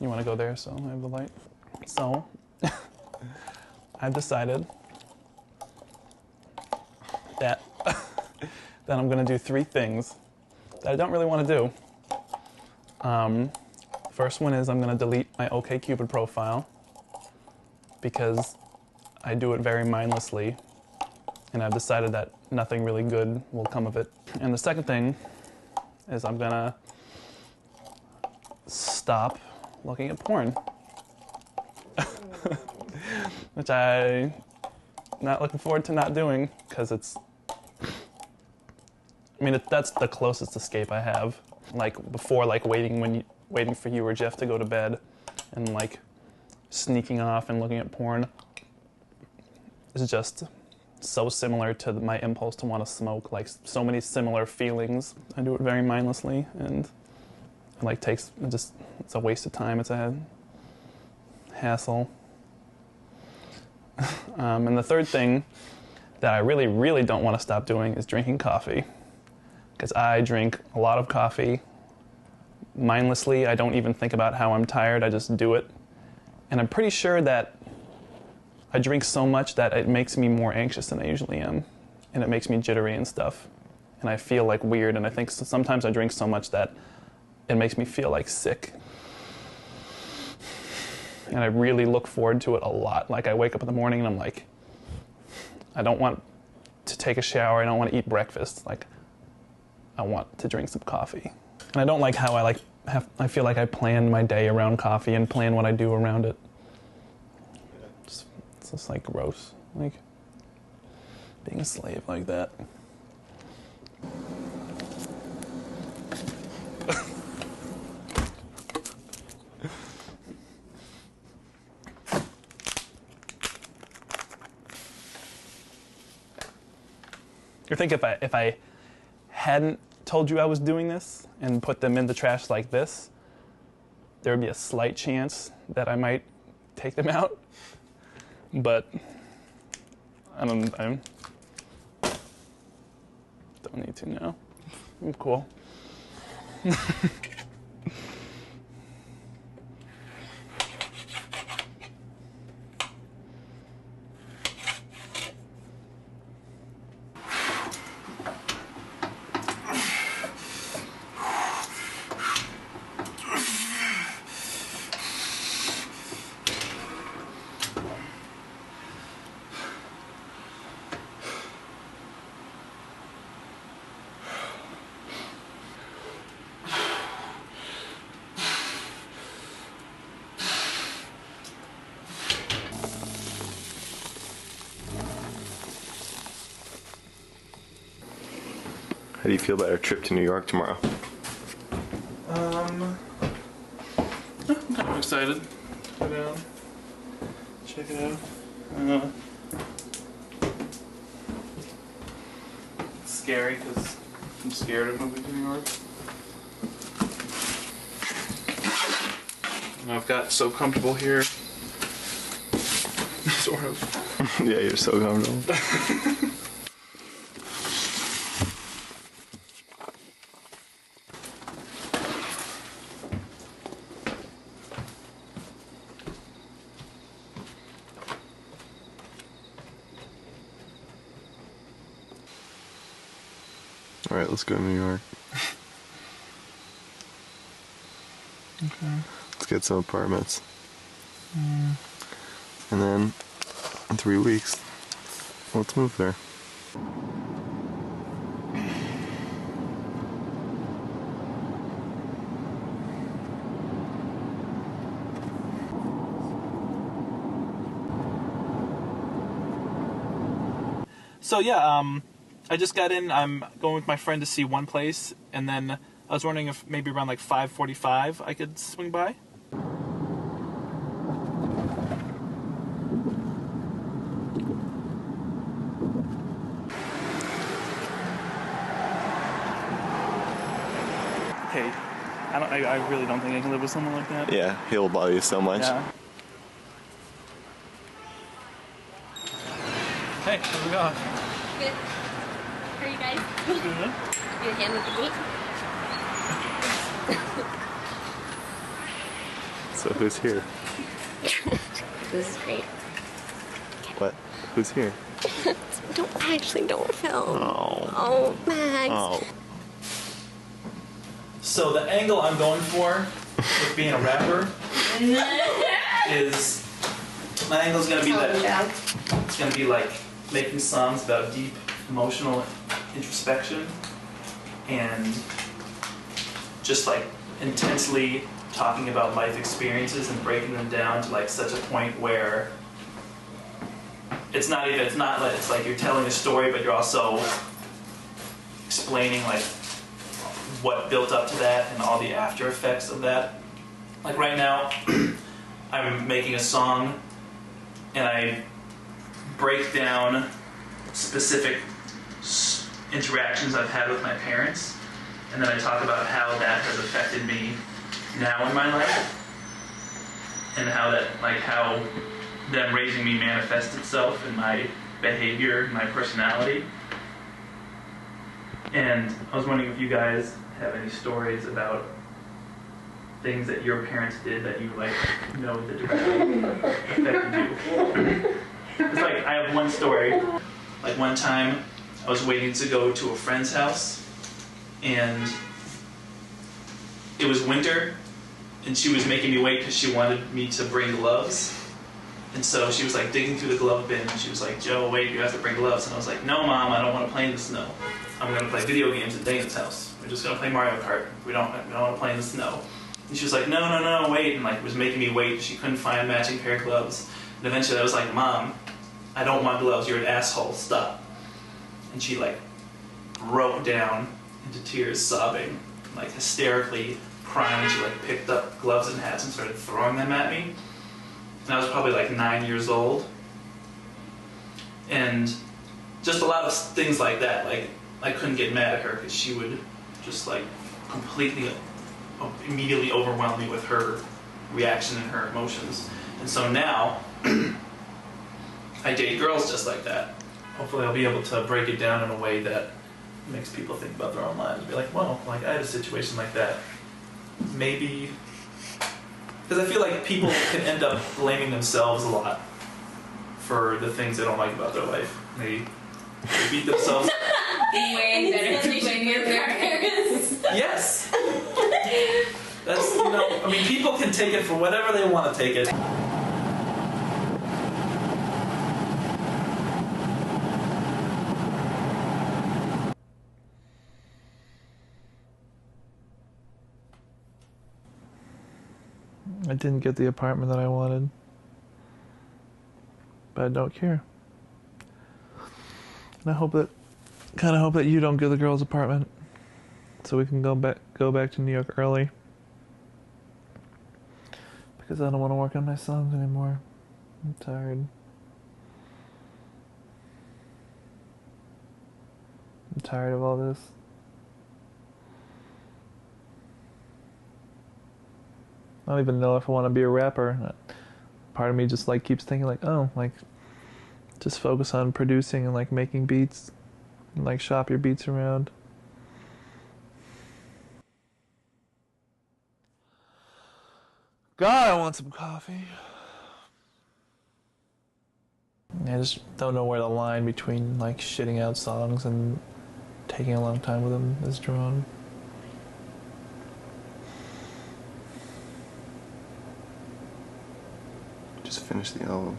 Speaker 9: You want to go there so I have the light? So, I've decided that, that I'm going to do 3 things that I don't really want to do. First one is I'm going to delete my OkCupid profile because I do it very mindlessly, and I've decided that nothing really good will come of it. And the second thing is I'm going to stop looking at porn, which I'm not looking forward to not doing because it's, I mean, that's the closest escape I have. Like before, like waiting for you or Jeff to go to bed and like sneaking off and looking at porn is just so similar to my impulse to want to smoke, like so many similar feelings. I do it very mindlessly, and it like takes, it's a waste of time, it's a hassle. And the third thing that I really, really don't want to stop doing is drinking coffee. Because I drink a lot of coffee mindlessly. I don't even think about how I'm tired. I just do it. And I'm pretty sure that I drink so much that it makes me more anxious than I usually am. And it makes me jittery and stuff. And I feel like weird. And I think sometimes I drink so much that it makes me feel like sick. And I really look forward to it a lot. Like, I wake up in the morning and I'm like, I don't want to take a shower. I don't want to eat breakfast. Like, I want to drink some coffee. And I don't like how I feel like I plan my day around coffee and plan what I do around it. It's just like gross. Like, being a slave like that. I think if I hadn't told you I was doing this and put them in the trash like this, there would be a slight chance that I might take them out. But I don't need to now. I'm cool.
Speaker 1: How do you feel about our trip to New York tomorrow?
Speaker 4: I'm kind of excited. Go down, check it out. It's scary because I'm scared of moving to New York. And I've got so comfortable here. Sort of.
Speaker 8: Yeah, you're so comfortable. All right, let's go to New York.
Speaker 4: Okay.
Speaker 8: Let's get some apartments. And then in 3 weeks, let's move there.
Speaker 9: So yeah, I just got in. I'm going with my friend to see one place, and then I was wondering if maybe around like 5:45 I could swing by. Hey, I really don't think I can live with someone like that.
Speaker 8: Yeah, he'll bother you so much.
Speaker 9: Yeah. Hey, how's it going?
Speaker 10: Good. How are you guys?
Speaker 9: Good.
Speaker 10: Get a hand with the gate.
Speaker 8: So who's here?
Speaker 10: This is great.
Speaker 8: What? Who's here?
Speaker 10: Don't film.
Speaker 8: Oh.
Speaker 10: Oh, Max.
Speaker 8: Oh.
Speaker 9: So the angle I'm going for with being a rapper is my angle's gonna be that it's gonna be like making songs about deep emotional introspection and just like intensely talking about life experiences and breaking them down to like such a point where it's like you're telling a story, but you're also explaining like what built up to that and all the after effects of that. Like right now, I'm making a song and I break down specific interactions I've had with my parents, and then I talk about how that has affected me now in my life, and how them raising me manifests itself in my behavior, my personality. And I was wondering if you guys have any stories about things that your parents did that you like know that directly affected you. It's like I have one story. Like one time, I was waiting to go to a friend's house, and it was winter, and she was making me wait because she wanted me to bring gloves. And so she was like digging through the glove bin, and she was like, "Joe, wait, you have to bring gloves." And I was like, "No, Mom, I don't want to play in the snow. I'm going to play video games at Dane's house. We're just going to play Mario Kart. We don't want to play in the snow." And she was like, no, wait, and like was making me wait. She couldn't find a matching pair of gloves. And eventually I was like, "Mom, I don't want gloves. You're an asshole. Stop." And she like broke down into tears, sobbing, like hysterically crying. She like picked up gloves and hats and started throwing them at me. And I was probably like 9 years old. And just a lot of things like that. Like I couldn't get mad at her because she would just like completely, immediately overwhelm me with her reaction and her emotions. And so now, I date girls just like that. Hopefully I'll be able to break it down in a way that makes people think about their own lives and be like, well, like I had a situation like that. Maybe, because I feel like people can end up blaming themselves a lot for the things they don't like about their life. They beat themselves.
Speaker 10: Way better to blame your parents.
Speaker 9: Yes. That's, you know, I mean, people can take it for whatever they want to take it.
Speaker 11: I didn't get the apartment that I wanted, but I don't care. And I kind of hope that you don't get the girl's apartment, so we can go back to New York early. Because I don't want to work on my songs anymore. I'm tired. I'm tired of all this. I don't even know if I want to be a rapper. Part of me just like keeps thinking like, oh, like just focus on producing and like making beats and like shop your beats around. God, I want some coffee. I just don't know where the line between like shitting out songs and taking a long time with them is drawn.
Speaker 8: Just finish the album.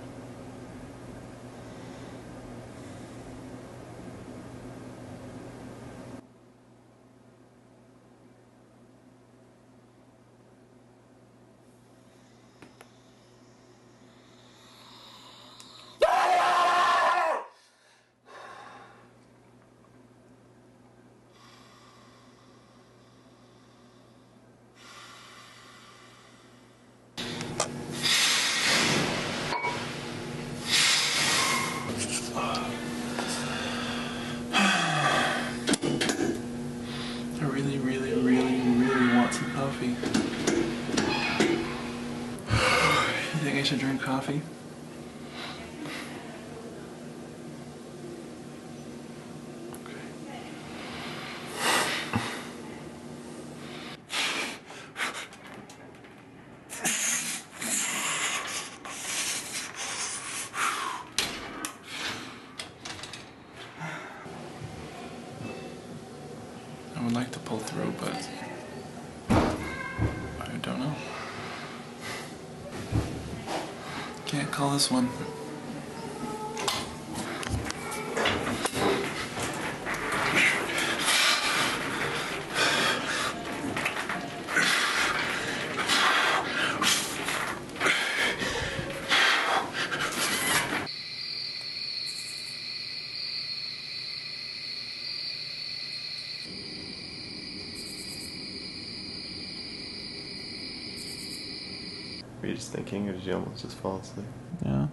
Speaker 4: I should drink coffee. I would like to pull through, but I don't know. Can't call this one.
Speaker 8: Were you just thinking, or did you almost just fall asleep?
Speaker 11: Yeah. I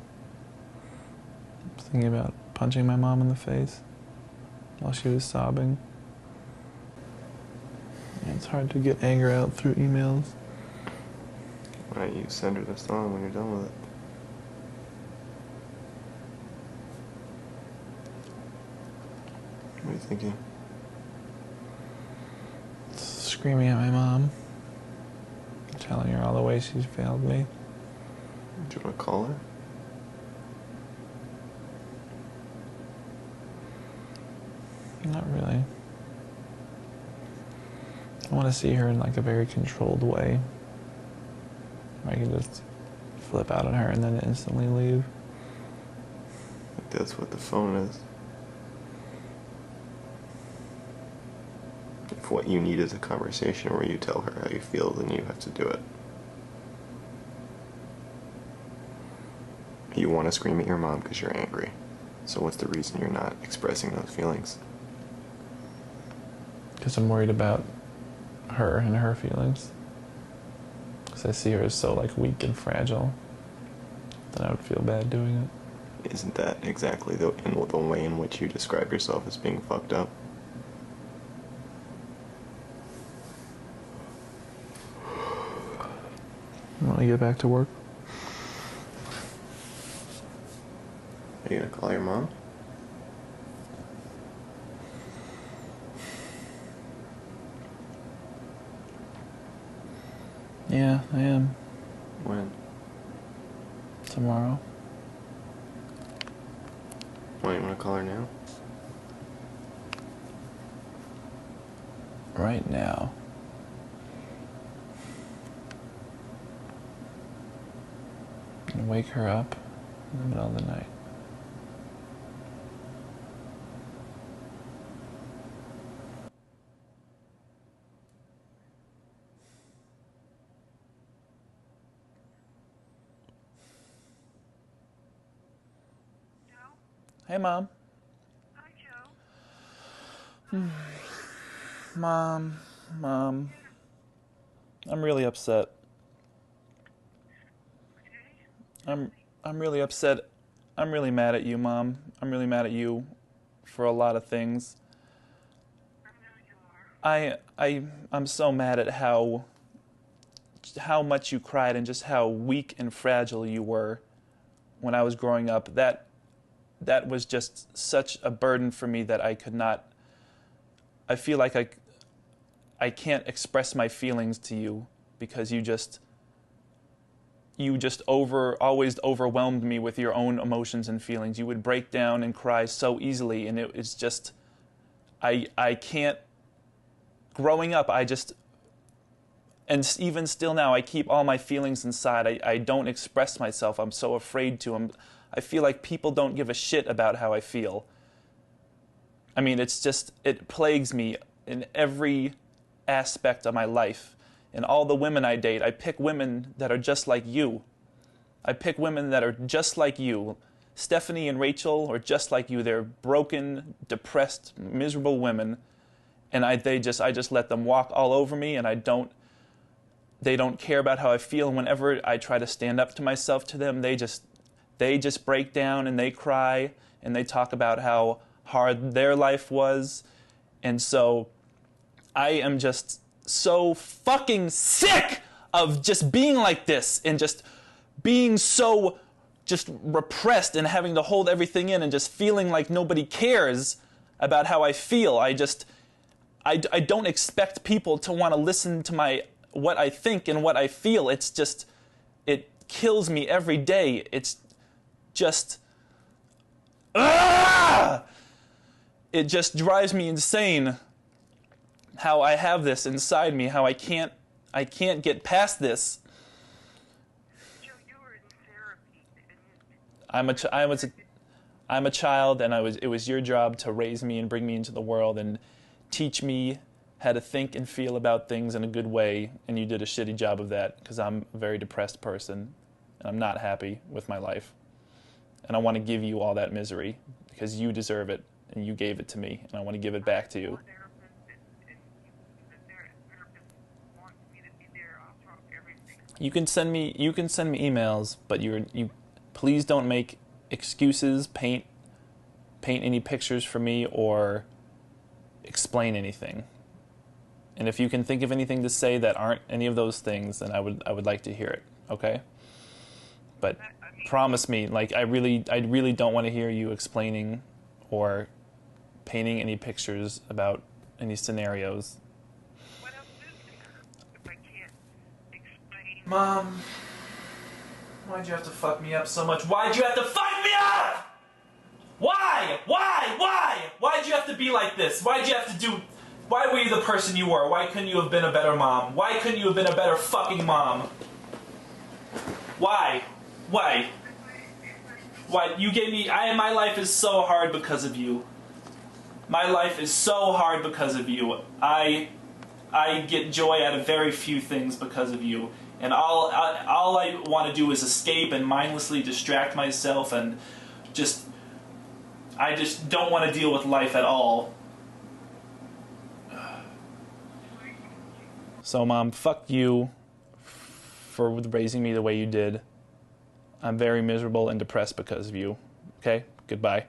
Speaker 11: was thinking about punching my mom in the face while she was sobbing. Yeah, it's hard to get anger out through emails.
Speaker 8: Why don't you send her the song when you're done with it? What are you thinking?
Speaker 11: Screaming at my mom. Which telling her all the ways she's failed me.
Speaker 1: Do you want to call her?
Speaker 11: Not really. I want to see her in like a very controlled way. Where I can just flip out on her and then instantly leave.
Speaker 1: That's what the phone is. If what you need is a conversation where you tell her how you feel, then you have to do it. You want to scream at your mom because you're angry. So what's the reason you're not expressing those feelings?
Speaker 11: Because I'm worried about her and her feelings. Because I see her as so like weak and fragile. Then I would feel bad doing it.
Speaker 1: Isn't that exactly the way in which you describe yourself as being fucked up?
Speaker 11: I want to get back to work.
Speaker 1: Are you gonna call your mom?
Speaker 11: Yeah, I am.
Speaker 1: When?
Speaker 11: Tomorrow.
Speaker 1: Why, you wanna call her now?
Speaker 11: Right now. And wake her up in the middle of the night.
Speaker 9: Hey, Mom.
Speaker 10: Hi, Joe.
Speaker 9: Mom. I'm really upset. I'm really upset. I'm really mad at you, Mom. I'm really mad at you for a lot of things. I'm so mad at how much you cried and just how weak and fragile you were when I was growing up. That was just such a burden for me that I could not. I feel like I can't express my feelings to you because you just always overwhelmed me with your own emotions and feelings. You would break down and cry so easily, and it's just I can't. Growing up, and even still now, I keep all my feelings inside. I don't express myself. I'm so afraid to. I feel like people don't give a shit about how I feel. I mean, it plagues me in every aspect of my life. And all the women I date, I pick women that are just like you. I pick women that are just like you. Stephanie and Rachel are just like you. They're broken, depressed, miserable women. And I just let them walk all over me, and they don't care about how I feel. And whenever I try to stand up to myself to them, they just break down and they cry and they talk about how hard their life was. And so I am just so fucking sick of just being like this and just being so just repressed and having to hold everything in and just feeling like nobody cares about how I feel. I don't expect people to want to listen to what I think and what I feel. It's just, it kills me every day. It's just, it just drives me insane how I have this inside me, how I can't get past this.
Speaker 10: Joe, you were in therapy.
Speaker 9: I'm a child, and it was your job to raise me and bring me into the world and teach me how to think and feel about things in a good way, and you did a shitty job of that because I'm a very depressed person, and I'm not happy with my life. And I want to give you all that misery because you deserve it, and you gave it to me, and I want to give it back to you. You can send me emails, but you please don't make excuses, paint any pictures for me, or explain anything. And if you can think of anything to say that aren't any of those things, then I would like to hear it. Okay? But promise me, like I really don't want to hear you explaining or painting any pictures about any scenarios.
Speaker 10: What else is there if I can't explain
Speaker 7: Mom, why'd you have to fuck me up so much? Why'd you have to fuck me up? Why? Why'd you have to be like this? Why'd you have to do... Why were you the person you were? Why couldn't you have been a better mom? Why couldn't you have been a better fucking mom? Why? Why? You gave me... my life is so hard because of you. My life is so hard because of you. I get joy out of very few things because of you. And all I want to do is escape and mindlessly distract myself and just... I just don't want to deal with life at all. So, Mom, fuck you for raising me the way you did. I'm very miserable and depressed because of you. Okay? Goodbye.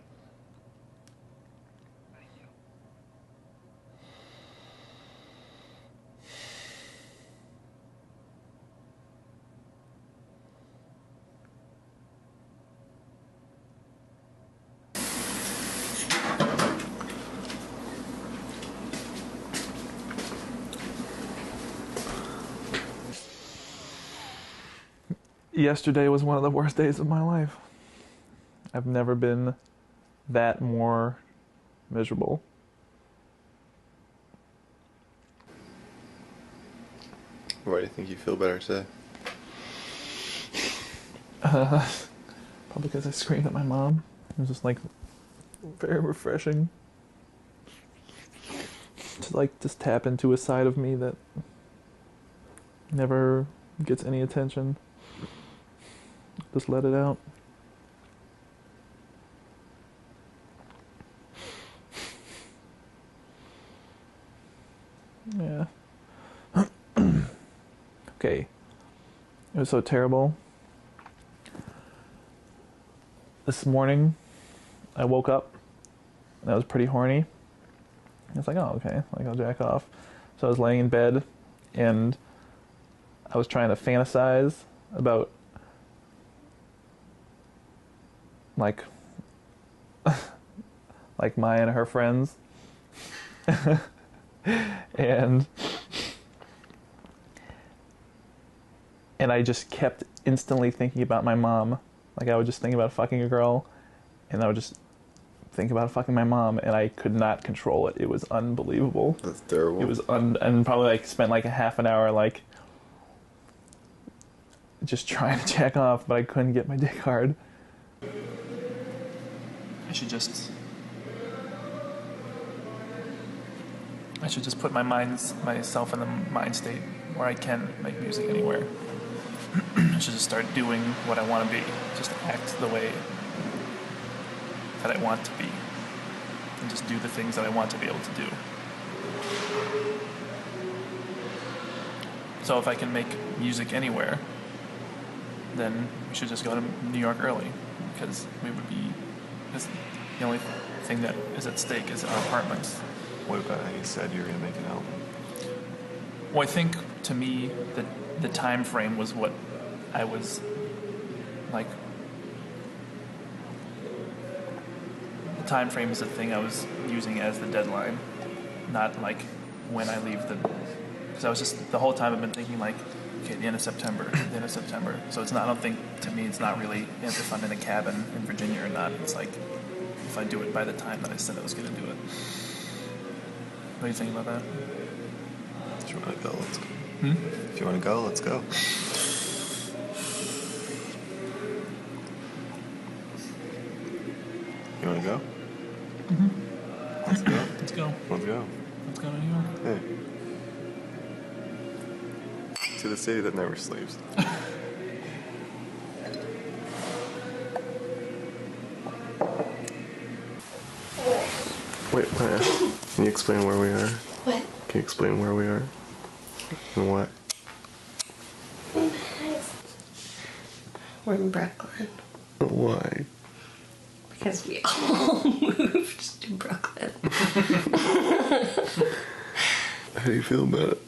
Speaker 11: Yesterday was one of the worst days of my life. I've never been that more miserable.
Speaker 8: Why do you think you feel better today?
Speaker 11: Probably because I screamed at my mom. It was just like very refreshing to like just tap into a side of me that never gets any attention. Just let it out. Yeah. Okay. It was so terrible. This morning, I woke up and I was pretty horny. I was like, oh, okay, like I'll jack off. So I was laying in bed and I was trying to fantasize about like Maya and her friends. and I just kept instantly thinking about my mom. Like I would just think about fucking a girl and I would just think about fucking my mom and I could not control it. It was unbelievable.
Speaker 8: That's terrible.
Speaker 11: It was and probably like spent like a half an hour like just trying to jack off, but I couldn't get my dick hard.
Speaker 7: I should just put myself in the mind state where I can make music anywhere. I should just start doing what I want to be. Just act the way that I want to be. And just do the things that I want to be able to do. So if I can make music anywhere, then we should just go to New York early. Because the only thing that is at stake is our apartments.
Speaker 8: What about how you said you were going to make an album?
Speaker 7: Well, I think to me the time frame was what I was like. The time frame is the thing I was using as the deadline, not like when I leave the. Because I was just the whole time I've been thinking like, okay, the end of September. So it's not. I don't think to me it's not really if I'm in a cabin in Virginia or not. It's like if I do it by the time that I said I was going to do it. What do you think about that?
Speaker 8: If you want to go, let's go.
Speaker 7: Hmm?
Speaker 8: If you want to go, let's go. You want to go?
Speaker 7: Mm-hmm.
Speaker 8: Let's go.
Speaker 7: Let's go.
Speaker 8: Let's go.
Speaker 7: Let's go to New York.
Speaker 8: Hey. To the city that never sleeps. Wait, Maya, can you explain where we are?
Speaker 10: What?
Speaker 8: Can you explain where we are? And what?
Speaker 10: We're in Brooklyn.
Speaker 8: Why?
Speaker 10: Because we all moved to Brooklyn.
Speaker 8: How do you feel about it?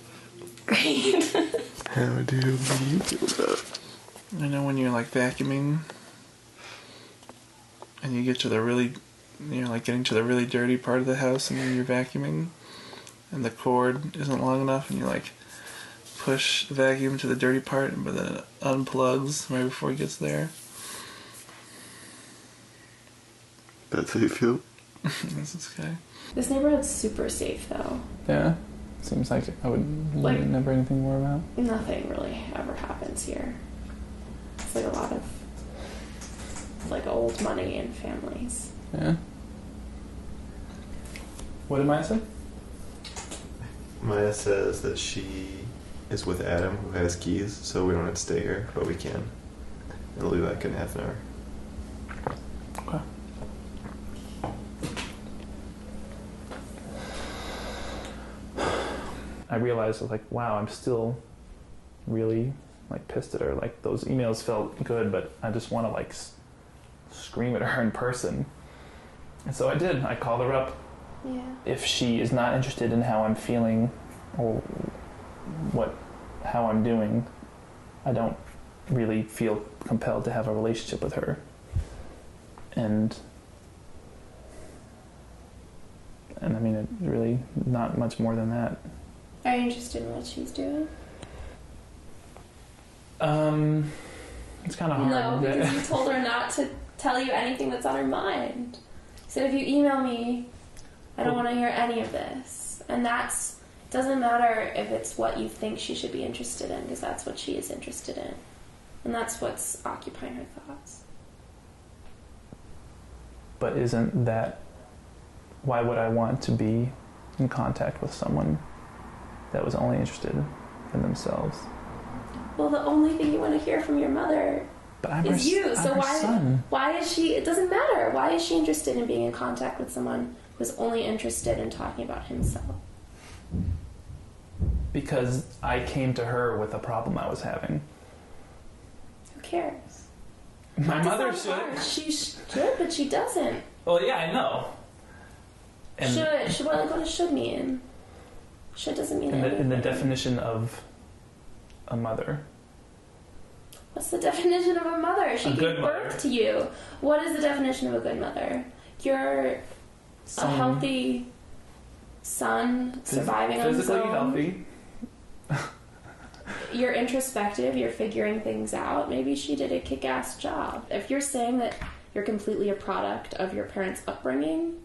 Speaker 10: Great.
Speaker 8: How do you feel about it?
Speaker 11: I know when you're like vacuuming and you get to the really, you're like getting to the really dirty part of the house and then you're vacuuming and the cord isn't long enough and you're like
Speaker 4: push the vacuum to the dirty part, but then it unplugs right before he gets there.
Speaker 8: That's how you feel?
Speaker 4: That's okay.
Speaker 10: This neighborhood's super safe, though.
Speaker 11: Yeah. Seems like I would
Speaker 10: Like-
Speaker 11: never anything more about.
Speaker 10: Nothing really ever happens here. It's like a lot of like old money and families.
Speaker 11: Yeah. What did Maya say?
Speaker 1: Maya says that she is with Adam, who has keys, so we don't have to stay here, but we can. It'll be back in half an hour.
Speaker 11: Okay. I realized, like, wow, I'm still really, like, pissed at her. Like, those emails felt good, but I just want to, like, scream at her in person. And so I did. I called her up.
Speaker 10: Yeah.
Speaker 11: If she is not interested in how I'm feeling or how I'm doing, I don't really feel compelled to have a relationship with her. And I mean, it really not much more than that.
Speaker 10: Are you interested in what she's doing?
Speaker 11: It's kind of hard.
Speaker 10: No, because you told her not to tell you anything that's on her mind. You said, if you email me, I don't want to hear any of this. And that's, doesn't matter if it's what you think she should be interested in, because that's what she is interested in. And that's what's occupying her thoughts.
Speaker 11: But isn't that, why would I want to be in contact with someone that was only interested in themselves?
Speaker 10: Well, the only thing you want to hear from your mother
Speaker 11: But I'm
Speaker 10: is
Speaker 11: her,
Speaker 10: you.
Speaker 11: I'm
Speaker 10: So
Speaker 11: her son.
Speaker 10: why is she, it doesn't matter. Why is she interested in being in contact with someone who's only interested in talking about himself?
Speaker 11: Because I came to her with a problem I was having.
Speaker 10: Who cares?
Speaker 11: My
Speaker 10: That
Speaker 11: mother
Speaker 10: does sound
Speaker 11: should.
Speaker 10: hard. She should, but she doesn't.
Speaker 11: Well, yeah, I know. And
Speaker 10: Should, what does should mean? Should doesn't mean
Speaker 11: in the
Speaker 10: anything.
Speaker 11: definition of a mother.
Speaker 10: What's the definition of a mother? She
Speaker 11: A good
Speaker 10: gave birth
Speaker 11: mother.
Speaker 10: to you. What is the definition of a good mother? You're a healthy son, surviving on his
Speaker 11: physically
Speaker 10: own.
Speaker 11: healthy.
Speaker 10: You're introspective. You're figuring things out. Maybe she did a kick-ass job. If you're saying that you're completely a product of your parents' upbringing,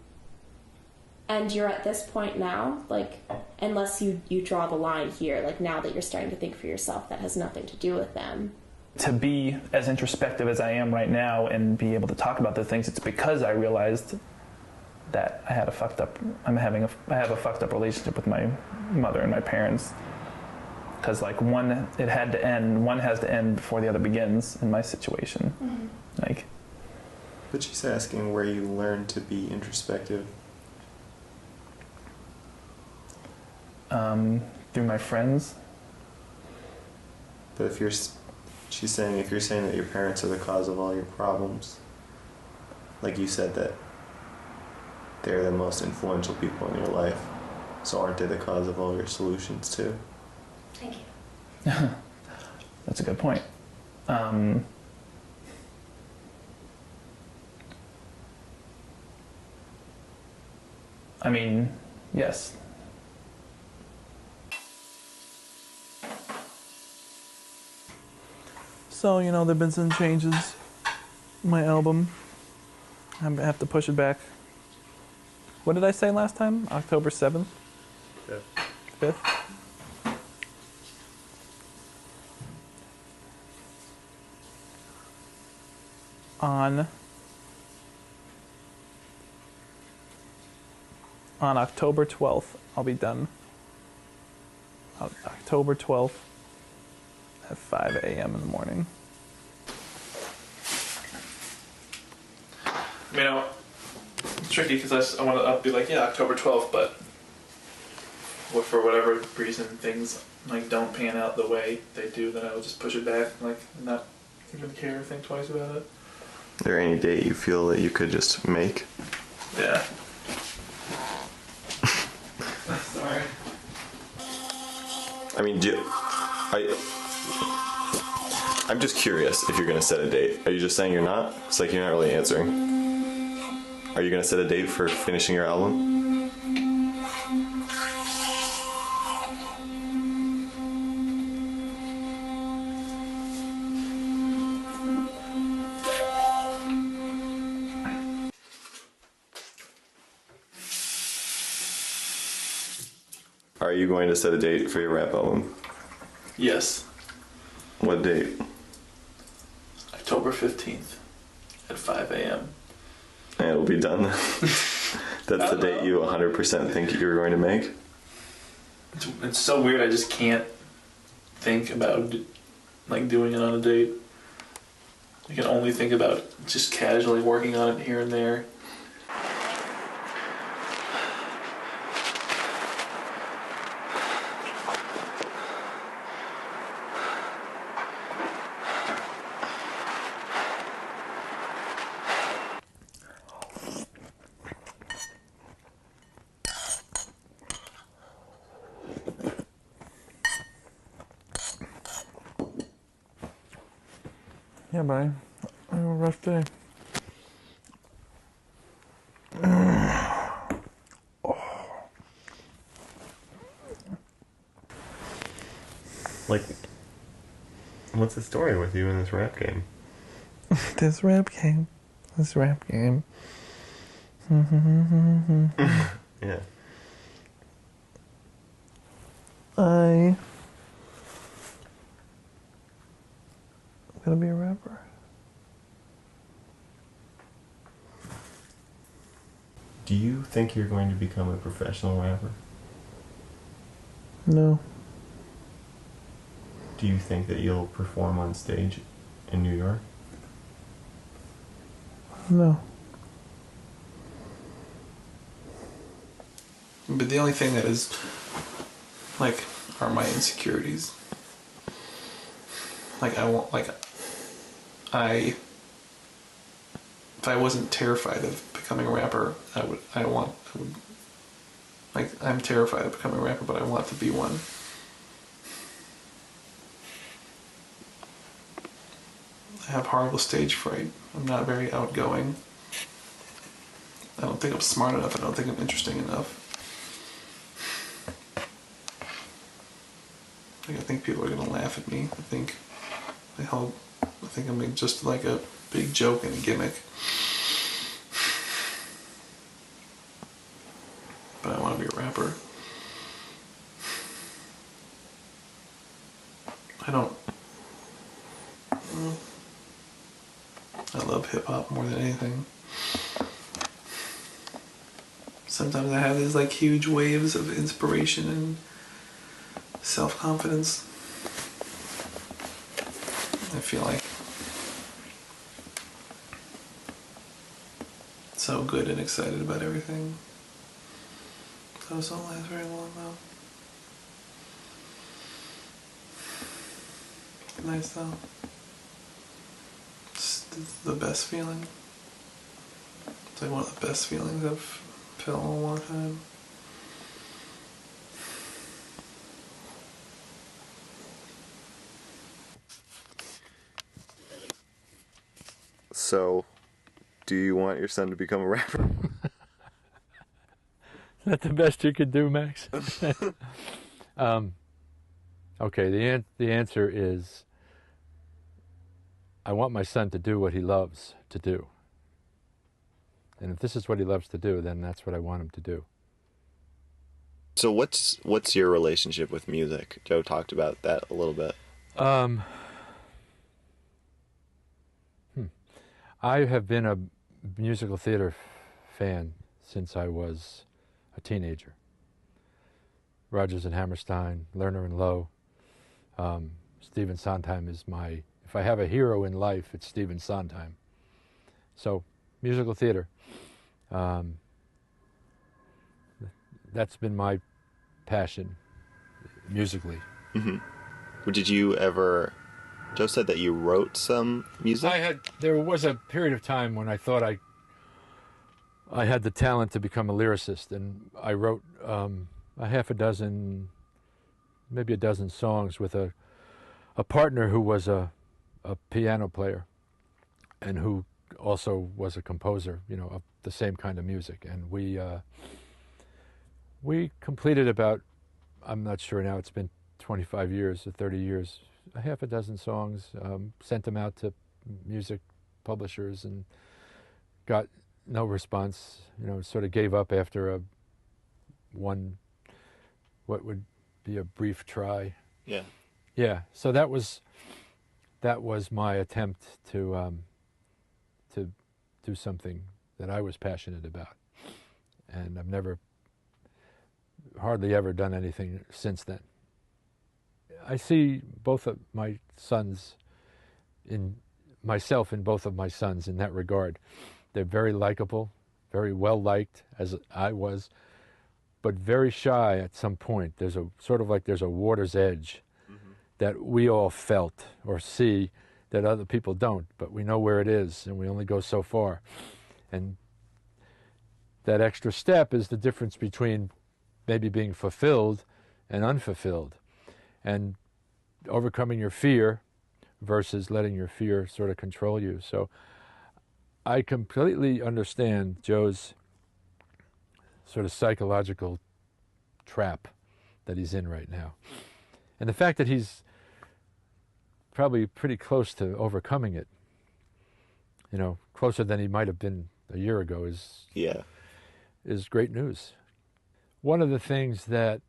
Speaker 10: and you're at this point now, like, unless you draw the line here, like now that you're starting to think for yourself, that has nothing to do with them.
Speaker 11: To be as introspective as I am right now and be able to talk about the things, it's because I realized that I have a fucked up relationship with my mother and my parents. Because like one has to end before the other begins in my situation.
Speaker 10: Mm-hmm.
Speaker 11: Like,
Speaker 1: But she's asking where you learn to be introspective.
Speaker 11: through my friends.
Speaker 1: But if you're saying that your parents are the cause of all your problems, like you said that they're the most influential people in your life, so aren't they the cause of all your solutions too?
Speaker 10: Thank you.
Speaker 11: That's a good point. I mean, yes.
Speaker 12: So, you know, there have been some changes in my album. I have to push it back. What did I say last time? October 7th? 5th? On October 12th, I'll be done. October 12th at 5 a.m. in the morning.
Speaker 4: You know, it's tricky because I want to be like, yeah, October 12th, but for whatever reason things like don't pan out the way they do, then I will just push it back, like not even care or think twice about it.
Speaker 1: Is there any date you feel that you could just make?
Speaker 4: Yeah. Sorry.
Speaker 1: I mean, I'm just curious if you're going to set a date. Are you just saying you're not? It's like you're not really answering. Are you going to set a date for finishing your album? you going to set a date for your rap album?
Speaker 11: Yes.
Speaker 1: What date?
Speaker 11: October 15th at 5 a.m.
Speaker 1: And it'll be done then. That's the date you 100% think you're going to make?
Speaker 11: It's so weird. I just can't think about like doing it on a date. I can only think about just casually working on it here and there. Yeah, bye. I have a rough day.
Speaker 1: Like, what's the story with you in this rap game?
Speaker 11: This rap game.
Speaker 1: Yeah.
Speaker 11: I'm gonna be a rapper.
Speaker 1: Do you think you're going to become a professional rapper?
Speaker 11: No.
Speaker 1: Do you think that you'll perform on stage in New York?
Speaker 11: No. But the only thing that is, like, are my insecurities. Like, if I wasn't terrified of becoming a rapper, I'm terrified of becoming a rapper, but I want to be one. I have horrible stage fright. I'm not very outgoing. I don't think I'm smart enough. I don't think I'm interesting enough. I think people are gonna laugh at me. I think I'm just like a big joke and a gimmick. But I want to be a rapper. I love hip hop more than anything. Sometimes I have these like huge waves of inspiration and self-confidence. I feel like so good and excited about everything. Those don't last very long though. Nice though. It's the best feeling. It's like one of the best feelings I've felt in a long time.
Speaker 1: So, do you want your son to become a rapper?
Speaker 13: Is that the best you could do, Max? Okay, the answer is I want my son to do what he loves to do. And if this is what he loves to do, then that's what I want him to do.
Speaker 1: So what's your relationship with music? Joe talked about that a little bit.
Speaker 13: I have been a musical theater fan since I was a teenager. Rodgers and Hammerstein, Lerner and Loewe. Stephen Sondheim is if I have a hero in life, it's Stephen Sondheim. So, musical theater. That's been my passion, musically.
Speaker 1: Mm-hmm. Did you ever... Joe said that you wrote some music?
Speaker 13: There was a period of time when I thought I had the talent to become a lyricist, and I wrote a half a dozen, maybe a dozen songs with a partner who was a piano player and who also was a composer, of the same kind of music. And we completed about, I'm not sure now, it's been 25 years or 30 years, a half a dozen songs, sent them out to music publishers and got no response, sort of gave up after one what would be a brief try.
Speaker 1: Yeah.
Speaker 13: Yeah. So that was my attempt to do something that I was passionate about, and I've hardly ever done anything since then. I see both of my sons myself in both of my sons in that regard. They're very likable, very well liked, as I was, but very shy at some point. There's a water's edge that we all felt or see that other people don't, but we know where it is, and we only go so far. And that extra step is the difference between maybe being fulfilled and unfulfilled, and overcoming your fear versus letting your fear sort of control you. So I completely understand Joe's sort of psychological trap that he's in right now. And the fact that he's probably pretty close to overcoming it, closer than he might have been a year ago, is great news. One of the things that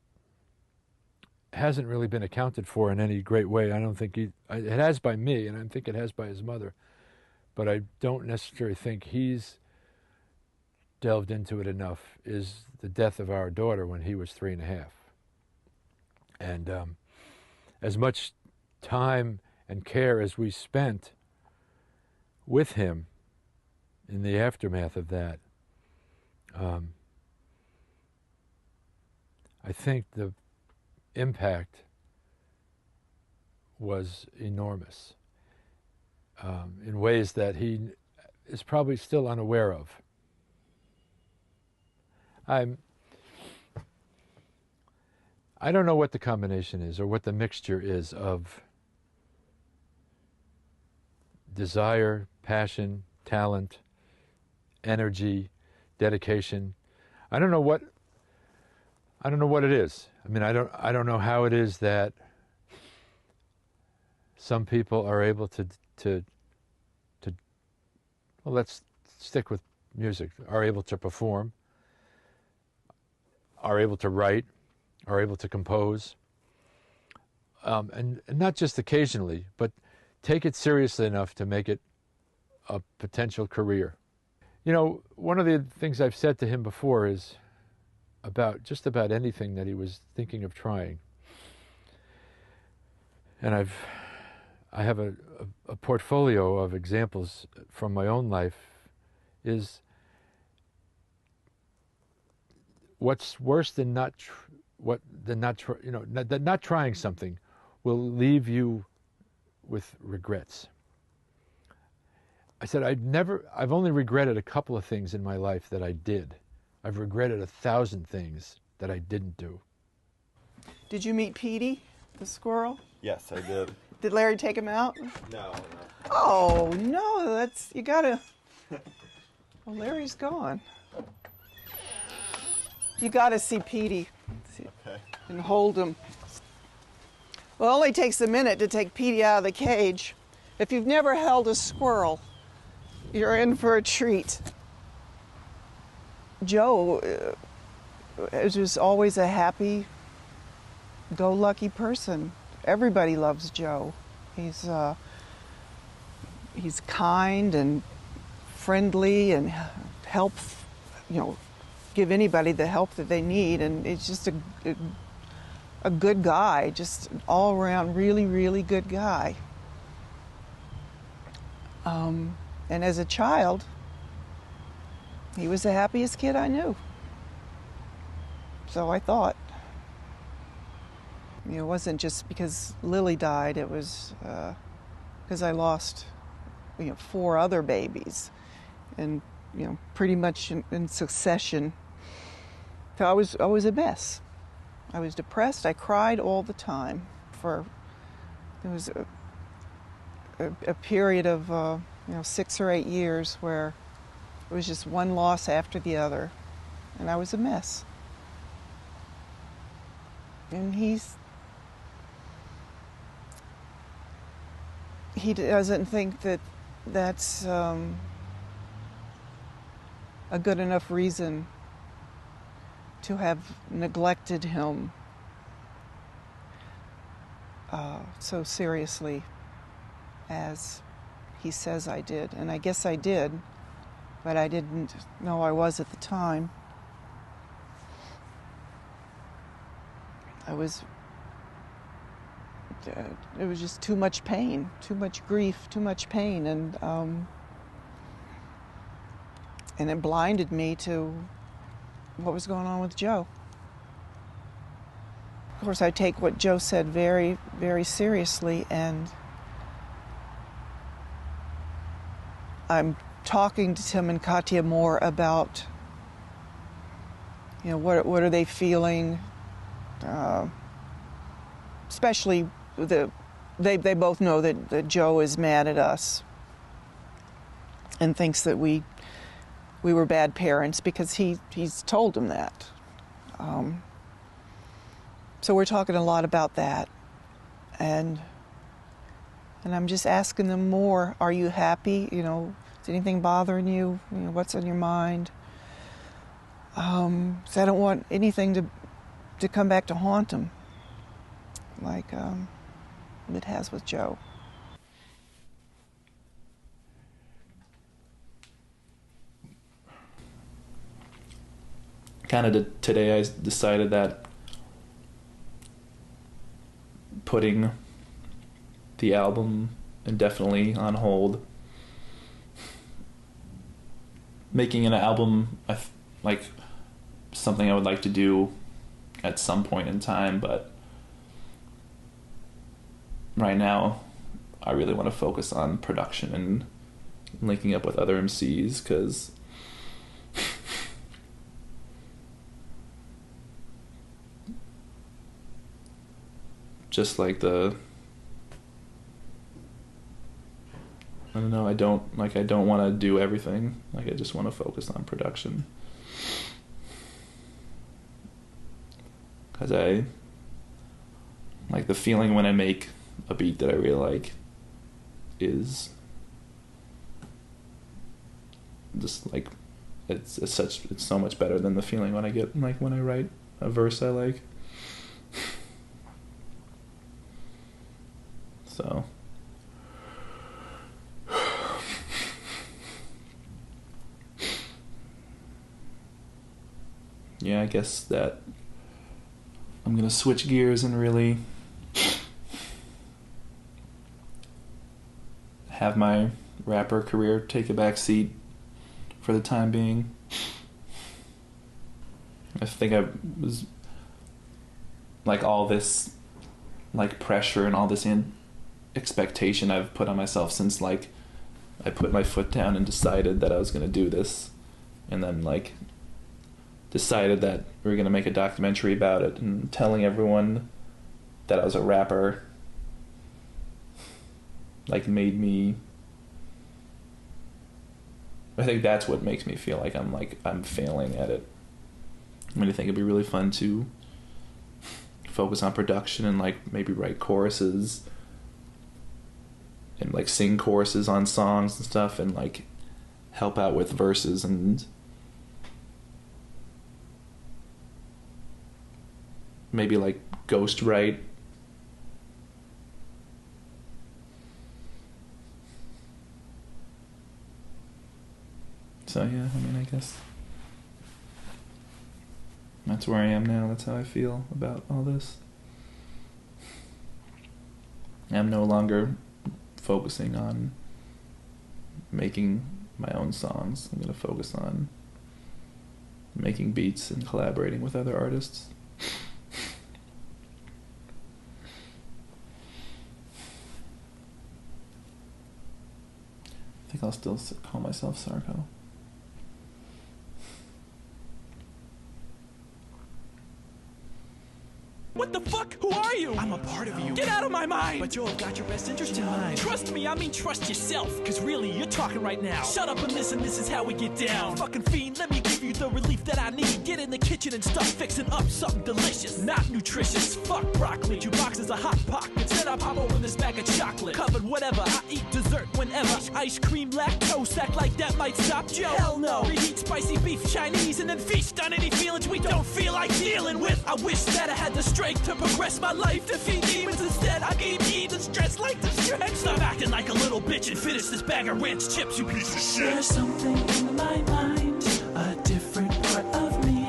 Speaker 13: hasn't really been accounted for in any great way, I don't think it has by me, and I think it has by his mother, but I don't necessarily think he's delved into it enough, is the death of our daughter when he was 3.5. And as much time and care as we spent with him in the aftermath of that, I think the impact was enormous in ways that he is probably still unaware of. I don't know what the combination is or what the mixture is of desire, passion, talent, energy, dedication. I don't know what it is. I mean, I don't know how it is that some people are able to well, let's stick with music, are able to perform, are able to write, are able to compose, and not just occasionally, but take it seriously enough to make it a potential career. One of the things I've said to him before is about just about anything that he was thinking of trying. And I have a portfolio of examples from my own life. Is what's worse than not trying something will leave you with regrets. I said I've only regretted a couple of things in my life that I did. I've regretted 1,000 things that I didn't do.
Speaker 14: Did you meet Petey, the squirrel?
Speaker 1: Yes, I did.
Speaker 14: Did Larry take him out?
Speaker 1: No.
Speaker 14: Oh, no, you gotta... Well, Larry's gone. You gotta see Petey.
Speaker 1: Okay.
Speaker 14: And hold him. Well, it only takes a minute to take Petey out of the cage. If you've never held a squirrel, you're in for a treat. Joe is just always a happy, go-lucky person. Everybody loves Joe. He's kind and friendly and helps, give anybody the help that they need. And he's just a good guy, just an all-around really, really good guy. And as a child, he was the happiest kid I knew. So I thought. It wasn't just because Lily died, it was because I lost 4 other babies, and pretty much in succession. So I was a mess. I was depressed. I cried all the time. There was a period of 6 or 8 years where it was just one loss after the other, and I was a mess. And he doesn't think that that's a good enough reason to have neglected him so seriously as he says I did. And I guess I did, but I didn't know I was at the time. It was just too much pain, too much grief, too much pain, and it blinded me to what was going on with Joe. Of course, I take what Joe said very, very seriously, and I'm talking to Tim and Katya more about, what are they feeling, especially they both know that Joe is mad at us and thinks that we were bad parents because he's told them that. So we're talking a lot about that, and I'm just asking them more. Are you happy? Is anything bothering you? What's on your mind? So I don't want anything to come back to haunt them, like it has with Joe.
Speaker 11: Kind of today I decided that putting the album indefinitely on hold, making an album like something I would like to do at some point in time, but right now I really want to focus on production and linking up with other MCs, because just like I don't want to do everything. I just want to focus on production. Because I like the feeling when I make a beat that I really like is just like it's so much better than the feeling when I get when I write a verse I like. So yeah, I guess that I'm gonna switch gears and really have my rapper career take a back seat for the time being. I think I was all this pressure and all this expectation I've put on myself since I put my foot down and decided that I was gonna do this, and then decided that we were going to make a documentary about it, and telling everyone that I was a rapper made me, I think that's what makes me feel like I'm failing at it. I think it'd be really fun to focus on production and maybe write choruses and sing choruses on songs and stuff, and help out with verses and maybe ghost write. So yeah, I guess that's where I am now. That's how I feel about all this. I'm no longer focusing on making my own songs. I'm going to focus on making beats and collaborating with other artists. I think I'll still call myself Sarko.
Speaker 7: What the fuck? Who are you? I'm a part of you. Get out of my mind! But Joe, I've got your best interest in mind. Trust me, trust yourself. Cause really, you're talking right now. Shut up and listen, this is how we get down. Fucking fiend, let me give you the relief that I need. Get in the kitchen and start fixing up something delicious. Not nutritious, fuck broccoli. Jukebox is a hot pocket. Instead I pop open this bag of chocolate. Covered whatever, I eat dessert. whenever. Ice cream, lactose, act like that might stop Joe. Hell no. Reheat spicy beef Chinese and then feast on any feelings we don't feel like dealing with. I wish that I had the strength to progress my life, defeat demons. Instead, I gave me the stress like the stretch. Stop acting like a little bitch and finish this bag of ranch chips, you piece of shit.
Speaker 15: There's something in my mind, a different part of me.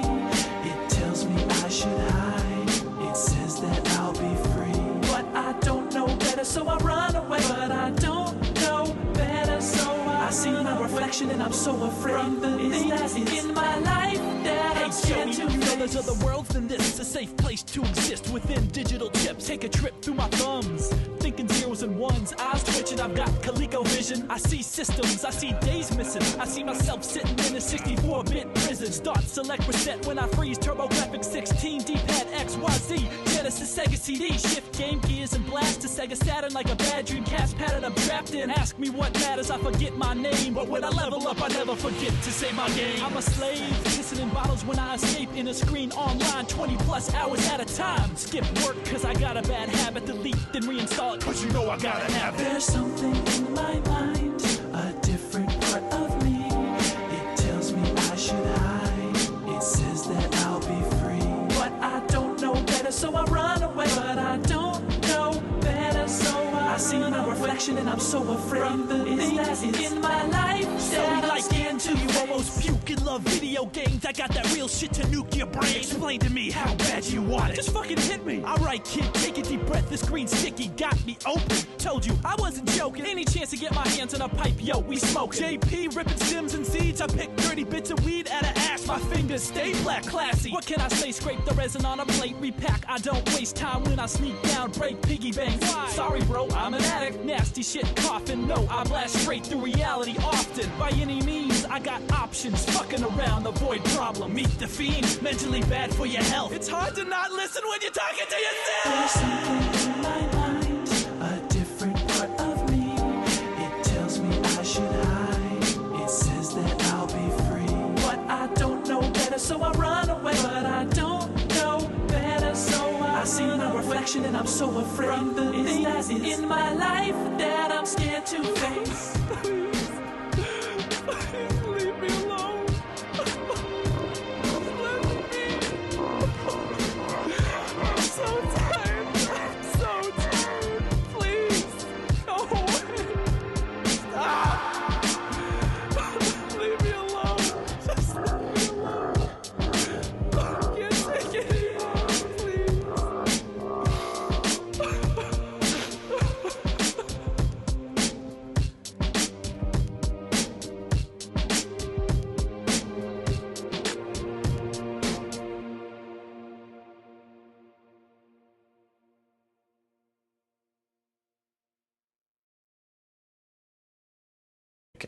Speaker 15: It tells me I should hide. It says that I'll be free. But I don't know better, so I run away. But I don't know better, so I see my reflection and I'm so afraid. From the things in my life that I'm scared to
Speaker 7: You know
Speaker 15: face.
Speaker 7: there's other worlds than this. It's a safe place to exist within digital chips. Take a trip through my thumbs, thinking zeros and ones. Eyes twitching, I've got ColecoVision. I see systems, I see days missing. I see myself sitting in a 64-bit prison. Start, select, reset when I freeze. TurboGrafx 16, D-pad, XYZ, Genesis, Sega CD. Shift Game Gears and blast to Sega Saturn like a bad Dreamcast pattern I'm trapped in. Ask me what matters, I forget my name. But when I level up, I never forget to say my game. I'm a slave, kissing in bottles when I escape in a screen online 20 plus hours at a time. Skip work cause I got a bad habit. Delete, then reinstall it cause you know I gotta have it.
Speaker 15: There's something in my mind, a different part of me. It tells me I should hide. It says that I'll be free. But I don't know better, so I run away. But I don't know better, so I see my reflection and I'm so afraid. From the things in my life
Speaker 7: So
Speaker 15: that I'm
Speaker 7: like
Speaker 15: scared to
Speaker 7: you
Speaker 15: face.
Speaker 7: almost puke and love video games. I got that real shit to nuke your brain. Explain to me how bad you want it. Just fucking hit me. Alright kid, take a deep breath. This green sticky got me open. Told you I wasn't joking. Any chance to get my hands on a pipe, yo, we smoke. JP ripping stems and seeds. I pick 30 bits of weed out of ash. My fingers stay black, classy. What can I say? Scrape the resin on a plate, repack. I don't waste time when I sneak down, break piggy banks. Why? Sorry bro, I'm an addict. Nasty shit coughing. No, I blast straight through reality often. By any means, I got options. Fucking around, avoid problem. Meet the Fiend, mentally bad for your health. It's hard to not listen when you're talking to yourself.
Speaker 15: There's something in my mind, a different part of me. It tells me I should hide. It says that I'll be free. But I don't know better, so I run away. But I don't know better, so I see my reflection and I'm so afraid. From the things in my life that I'm scared to face.
Speaker 7: Leave me alone. Let me be. I'm so tired. I'm so tired. Please, go away. Stop. Leave me alone. Just leave me alone. I can't take it anymore. Please.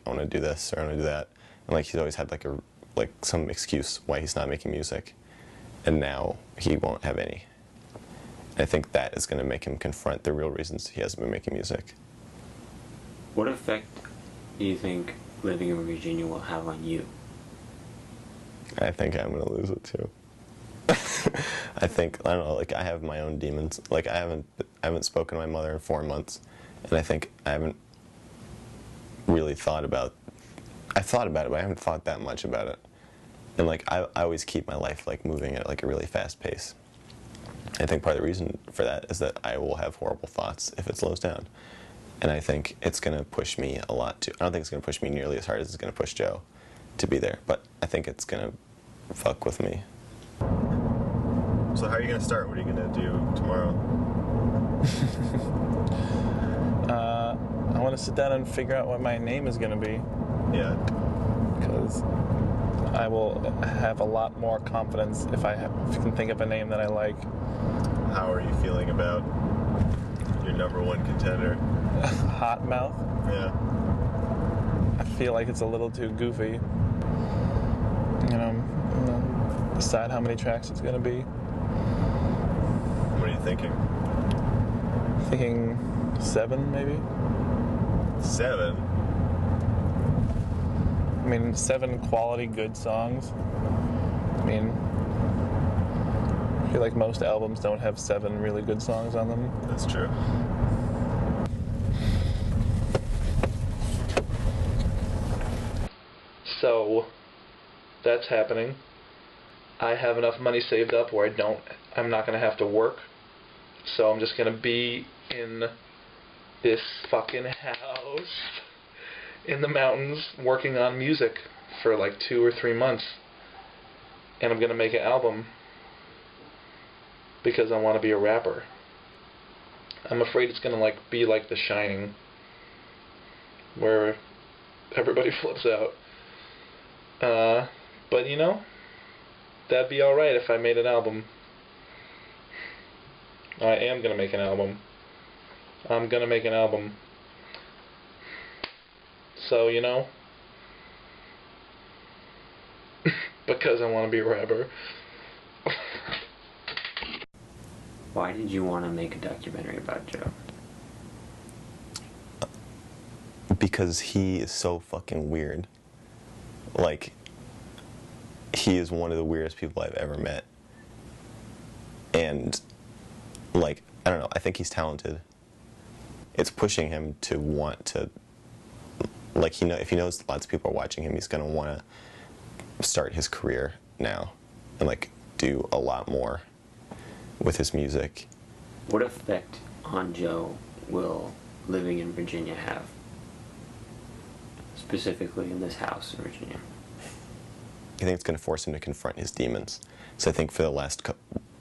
Speaker 1: I want to do this or I want to do that, and like he's always had like some excuse why he's not making music, and now he won't have any. I think that is going to make him confront the real reasons he hasn't been making music.
Speaker 3: What effect do you think living in Virginia will have on you?
Speaker 1: I think I'm going to lose it too. I don't know, like I have my own demons. Like I haven't spoken to my mother in 4 months, and I think I haven't really thought about. I've thought about it, but I haven't thought that much about it. And like I always keep my life like moving at like a really fast pace. I think part of the reason for that is that I will have horrible thoughts if it slows down, and I think it's going to push me a lot too. I don't think it's going to push me nearly as hard as it's going to push Joe to be there, but I think it's going to fuck with me. So how are you going to start? What are you going to do tomorrow?
Speaker 11: I want to sit down and figure out what my name is going to be.
Speaker 1: Yeah.
Speaker 11: Because I will have a lot more confidence if I can think of a name that I like.
Speaker 1: How are you feeling about your #1 contender?
Speaker 11: Hot Mouth?
Speaker 1: Yeah.
Speaker 11: I feel like it's a little too goofy. You know, I'm gonna decide how many tracks it's going to be.
Speaker 1: What are you thinking?
Speaker 11: Thinking 7, maybe?
Speaker 1: 7?
Speaker 11: I mean, 7 quality, good songs. I mean, I feel like most albums don't have 7 really good songs on them.
Speaker 1: That's true.
Speaker 2: So that's happening. I have enough money saved up where I'm not going to have to work. So I'm just going to be in this fucking house in the mountains working on music for like 2 or 3 months. And I'm going to make an album because I want to be a rapper. I'm afraid it's going to like be like The Shining, where everybody flips out. But you know, that'd be alright if I made an album. I am going to make an album. I'm going to make an album. So, you know, because I want to be a rapper.
Speaker 3: Why did you want to make a documentary about Joe?
Speaker 1: Because he is so fucking weird. Like, he is one of the weirdest people I've ever met. And, like, I don't know, I think he's talented. It's pushing him to want to, like, if he knows lots of people are watching him, he's going to want to start his career now and, like, do a lot more with his music.
Speaker 3: What effect on Joe will living in Virginia have? Specifically in this house in Virginia.
Speaker 1: I think it's going to force him to confront his demons. So I think for the last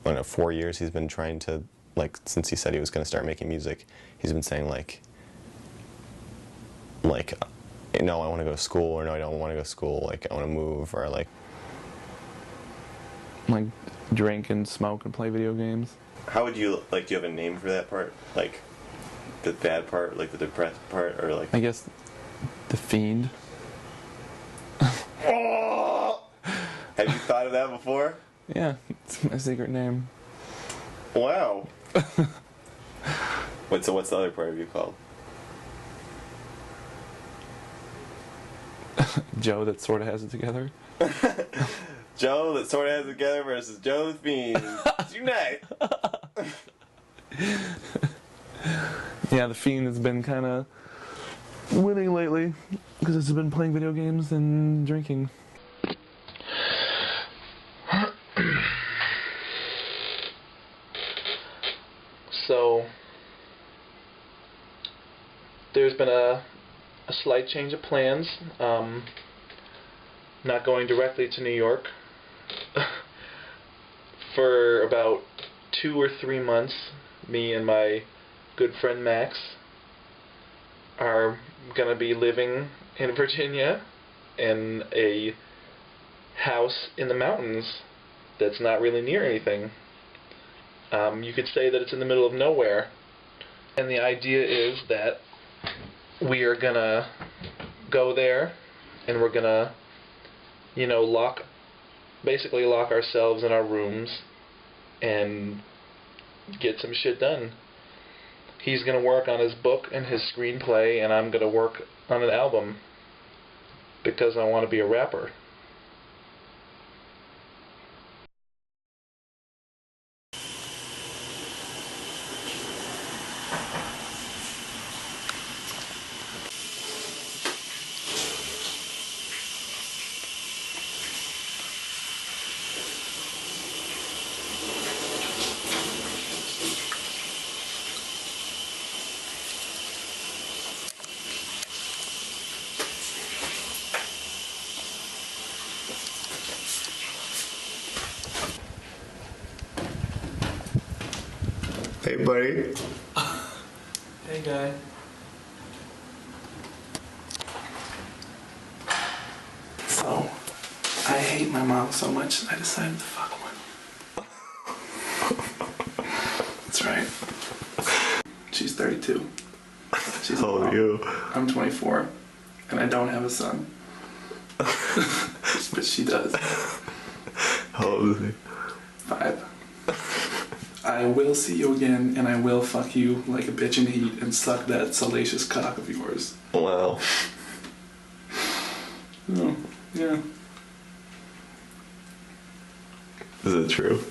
Speaker 1: 4 years he's been trying to, like, since he said he was going to start making music, he's been saying like, no, I want to go to school, or no, I don't want to go to school, like, I want to move, or like
Speaker 11: drink and smoke and play video games.
Speaker 1: How would you, like, do you have a name for that part? Like, the bad part, like the depressed part, or like...
Speaker 11: I guess the Fiend.
Speaker 1: Oh! Have you thought of that before?
Speaker 11: Yeah, it's my secret name.
Speaker 1: Wow. So what's the other part of you called?
Speaker 11: Joe that sort of has it together.
Speaker 1: Joe that sort of has it together versus Joe the Fiend. Unite!
Speaker 11: Yeah, the Fiend has been kind of winning lately because it's been playing video games and drinking.
Speaker 2: So there's been a slight change of plans. Not going directly to New York for about 2 or 3 months. Me and my good friend Max are gonna be living in Virginia in a house in the mountains that's not really near anything. You could say that it's in the middle of nowhere, and the idea is that we are gonna go there and we're gonna, you know, basically lock ourselves in our rooms and get some shit done. He's gonna work on his book and his screenplay, and I'm gonna work on an album because I want to be a rapper.
Speaker 1: Hey, buddy.
Speaker 11: Hey, guy. So, I hate my mom so much, I decided to fuck one. That's right. She's 32. She's
Speaker 1: How old are you?
Speaker 11: I'm 24, and I don't have a son. But she does.
Speaker 1: How old is he?
Speaker 11: 5. I will see you again, and I will fuck you like a bitch in heat and suck that salacious cock of yours.
Speaker 1: Wow.
Speaker 11: Oh, yeah.
Speaker 1: Is it true?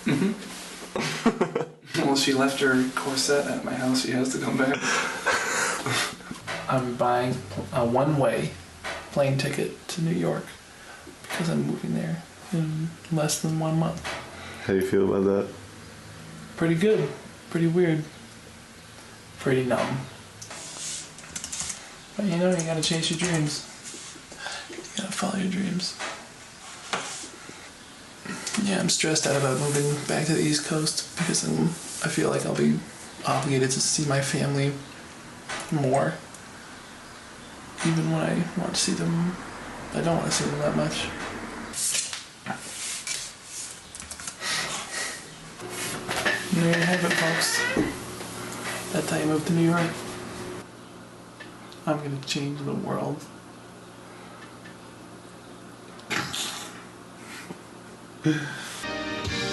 Speaker 11: Mm-hmm. Well, she left her corset at my house. She has to come back. I'm buying a one-way
Speaker 12: plane ticket to New York because I'm moving there in less than 1 month.
Speaker 8: How do you feel about that?
Speaker 12: Pretty good. Pretty weird. Pretty numb. But you know, you gotta chase your dreams. You gotta follow your dreams. Yeah, I'm stressed out about moving back to the East Coast because I feel like I'll be obligated to see my family more. Even when I want to see them, I don't want to see them that much. And there you have it, folks. That's how you move to New York. I'm gonna change the world.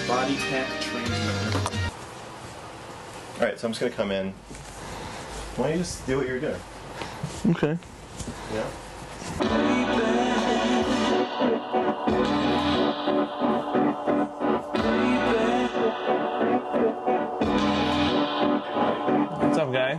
Speaker 1: Body tech transmitter. Alright, so I'm just gonna come in. Why don't you just do what you're doing?
Speaker 12: Okay.
Speaker 1: Yeah?
Speaker 12: What's up, guy?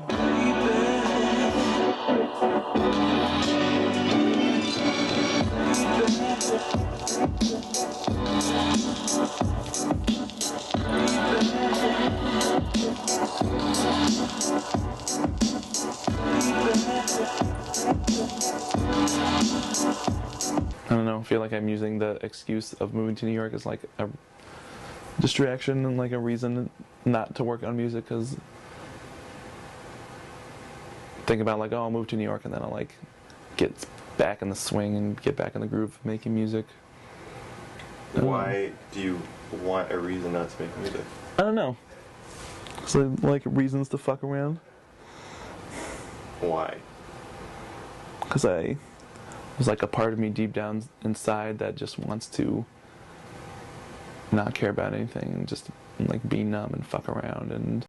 Speaker 12: I don't know, I feel like I'm using the excuse of moving to New York as like a distraction and like a reason not to work on music, because think about like, oh, I'll move to New York and then I'll like get back in the swing and get back in the groove of making music.
Speaker 1: Why do you want a reason not to make music?
Speaker 12: I don't know. So like reasons to fuck around.
Speaker 1: Why?
Speaker 12: Because there's like a part of me deep down inside that just wants to not care about anything and just like be numb and fuck around and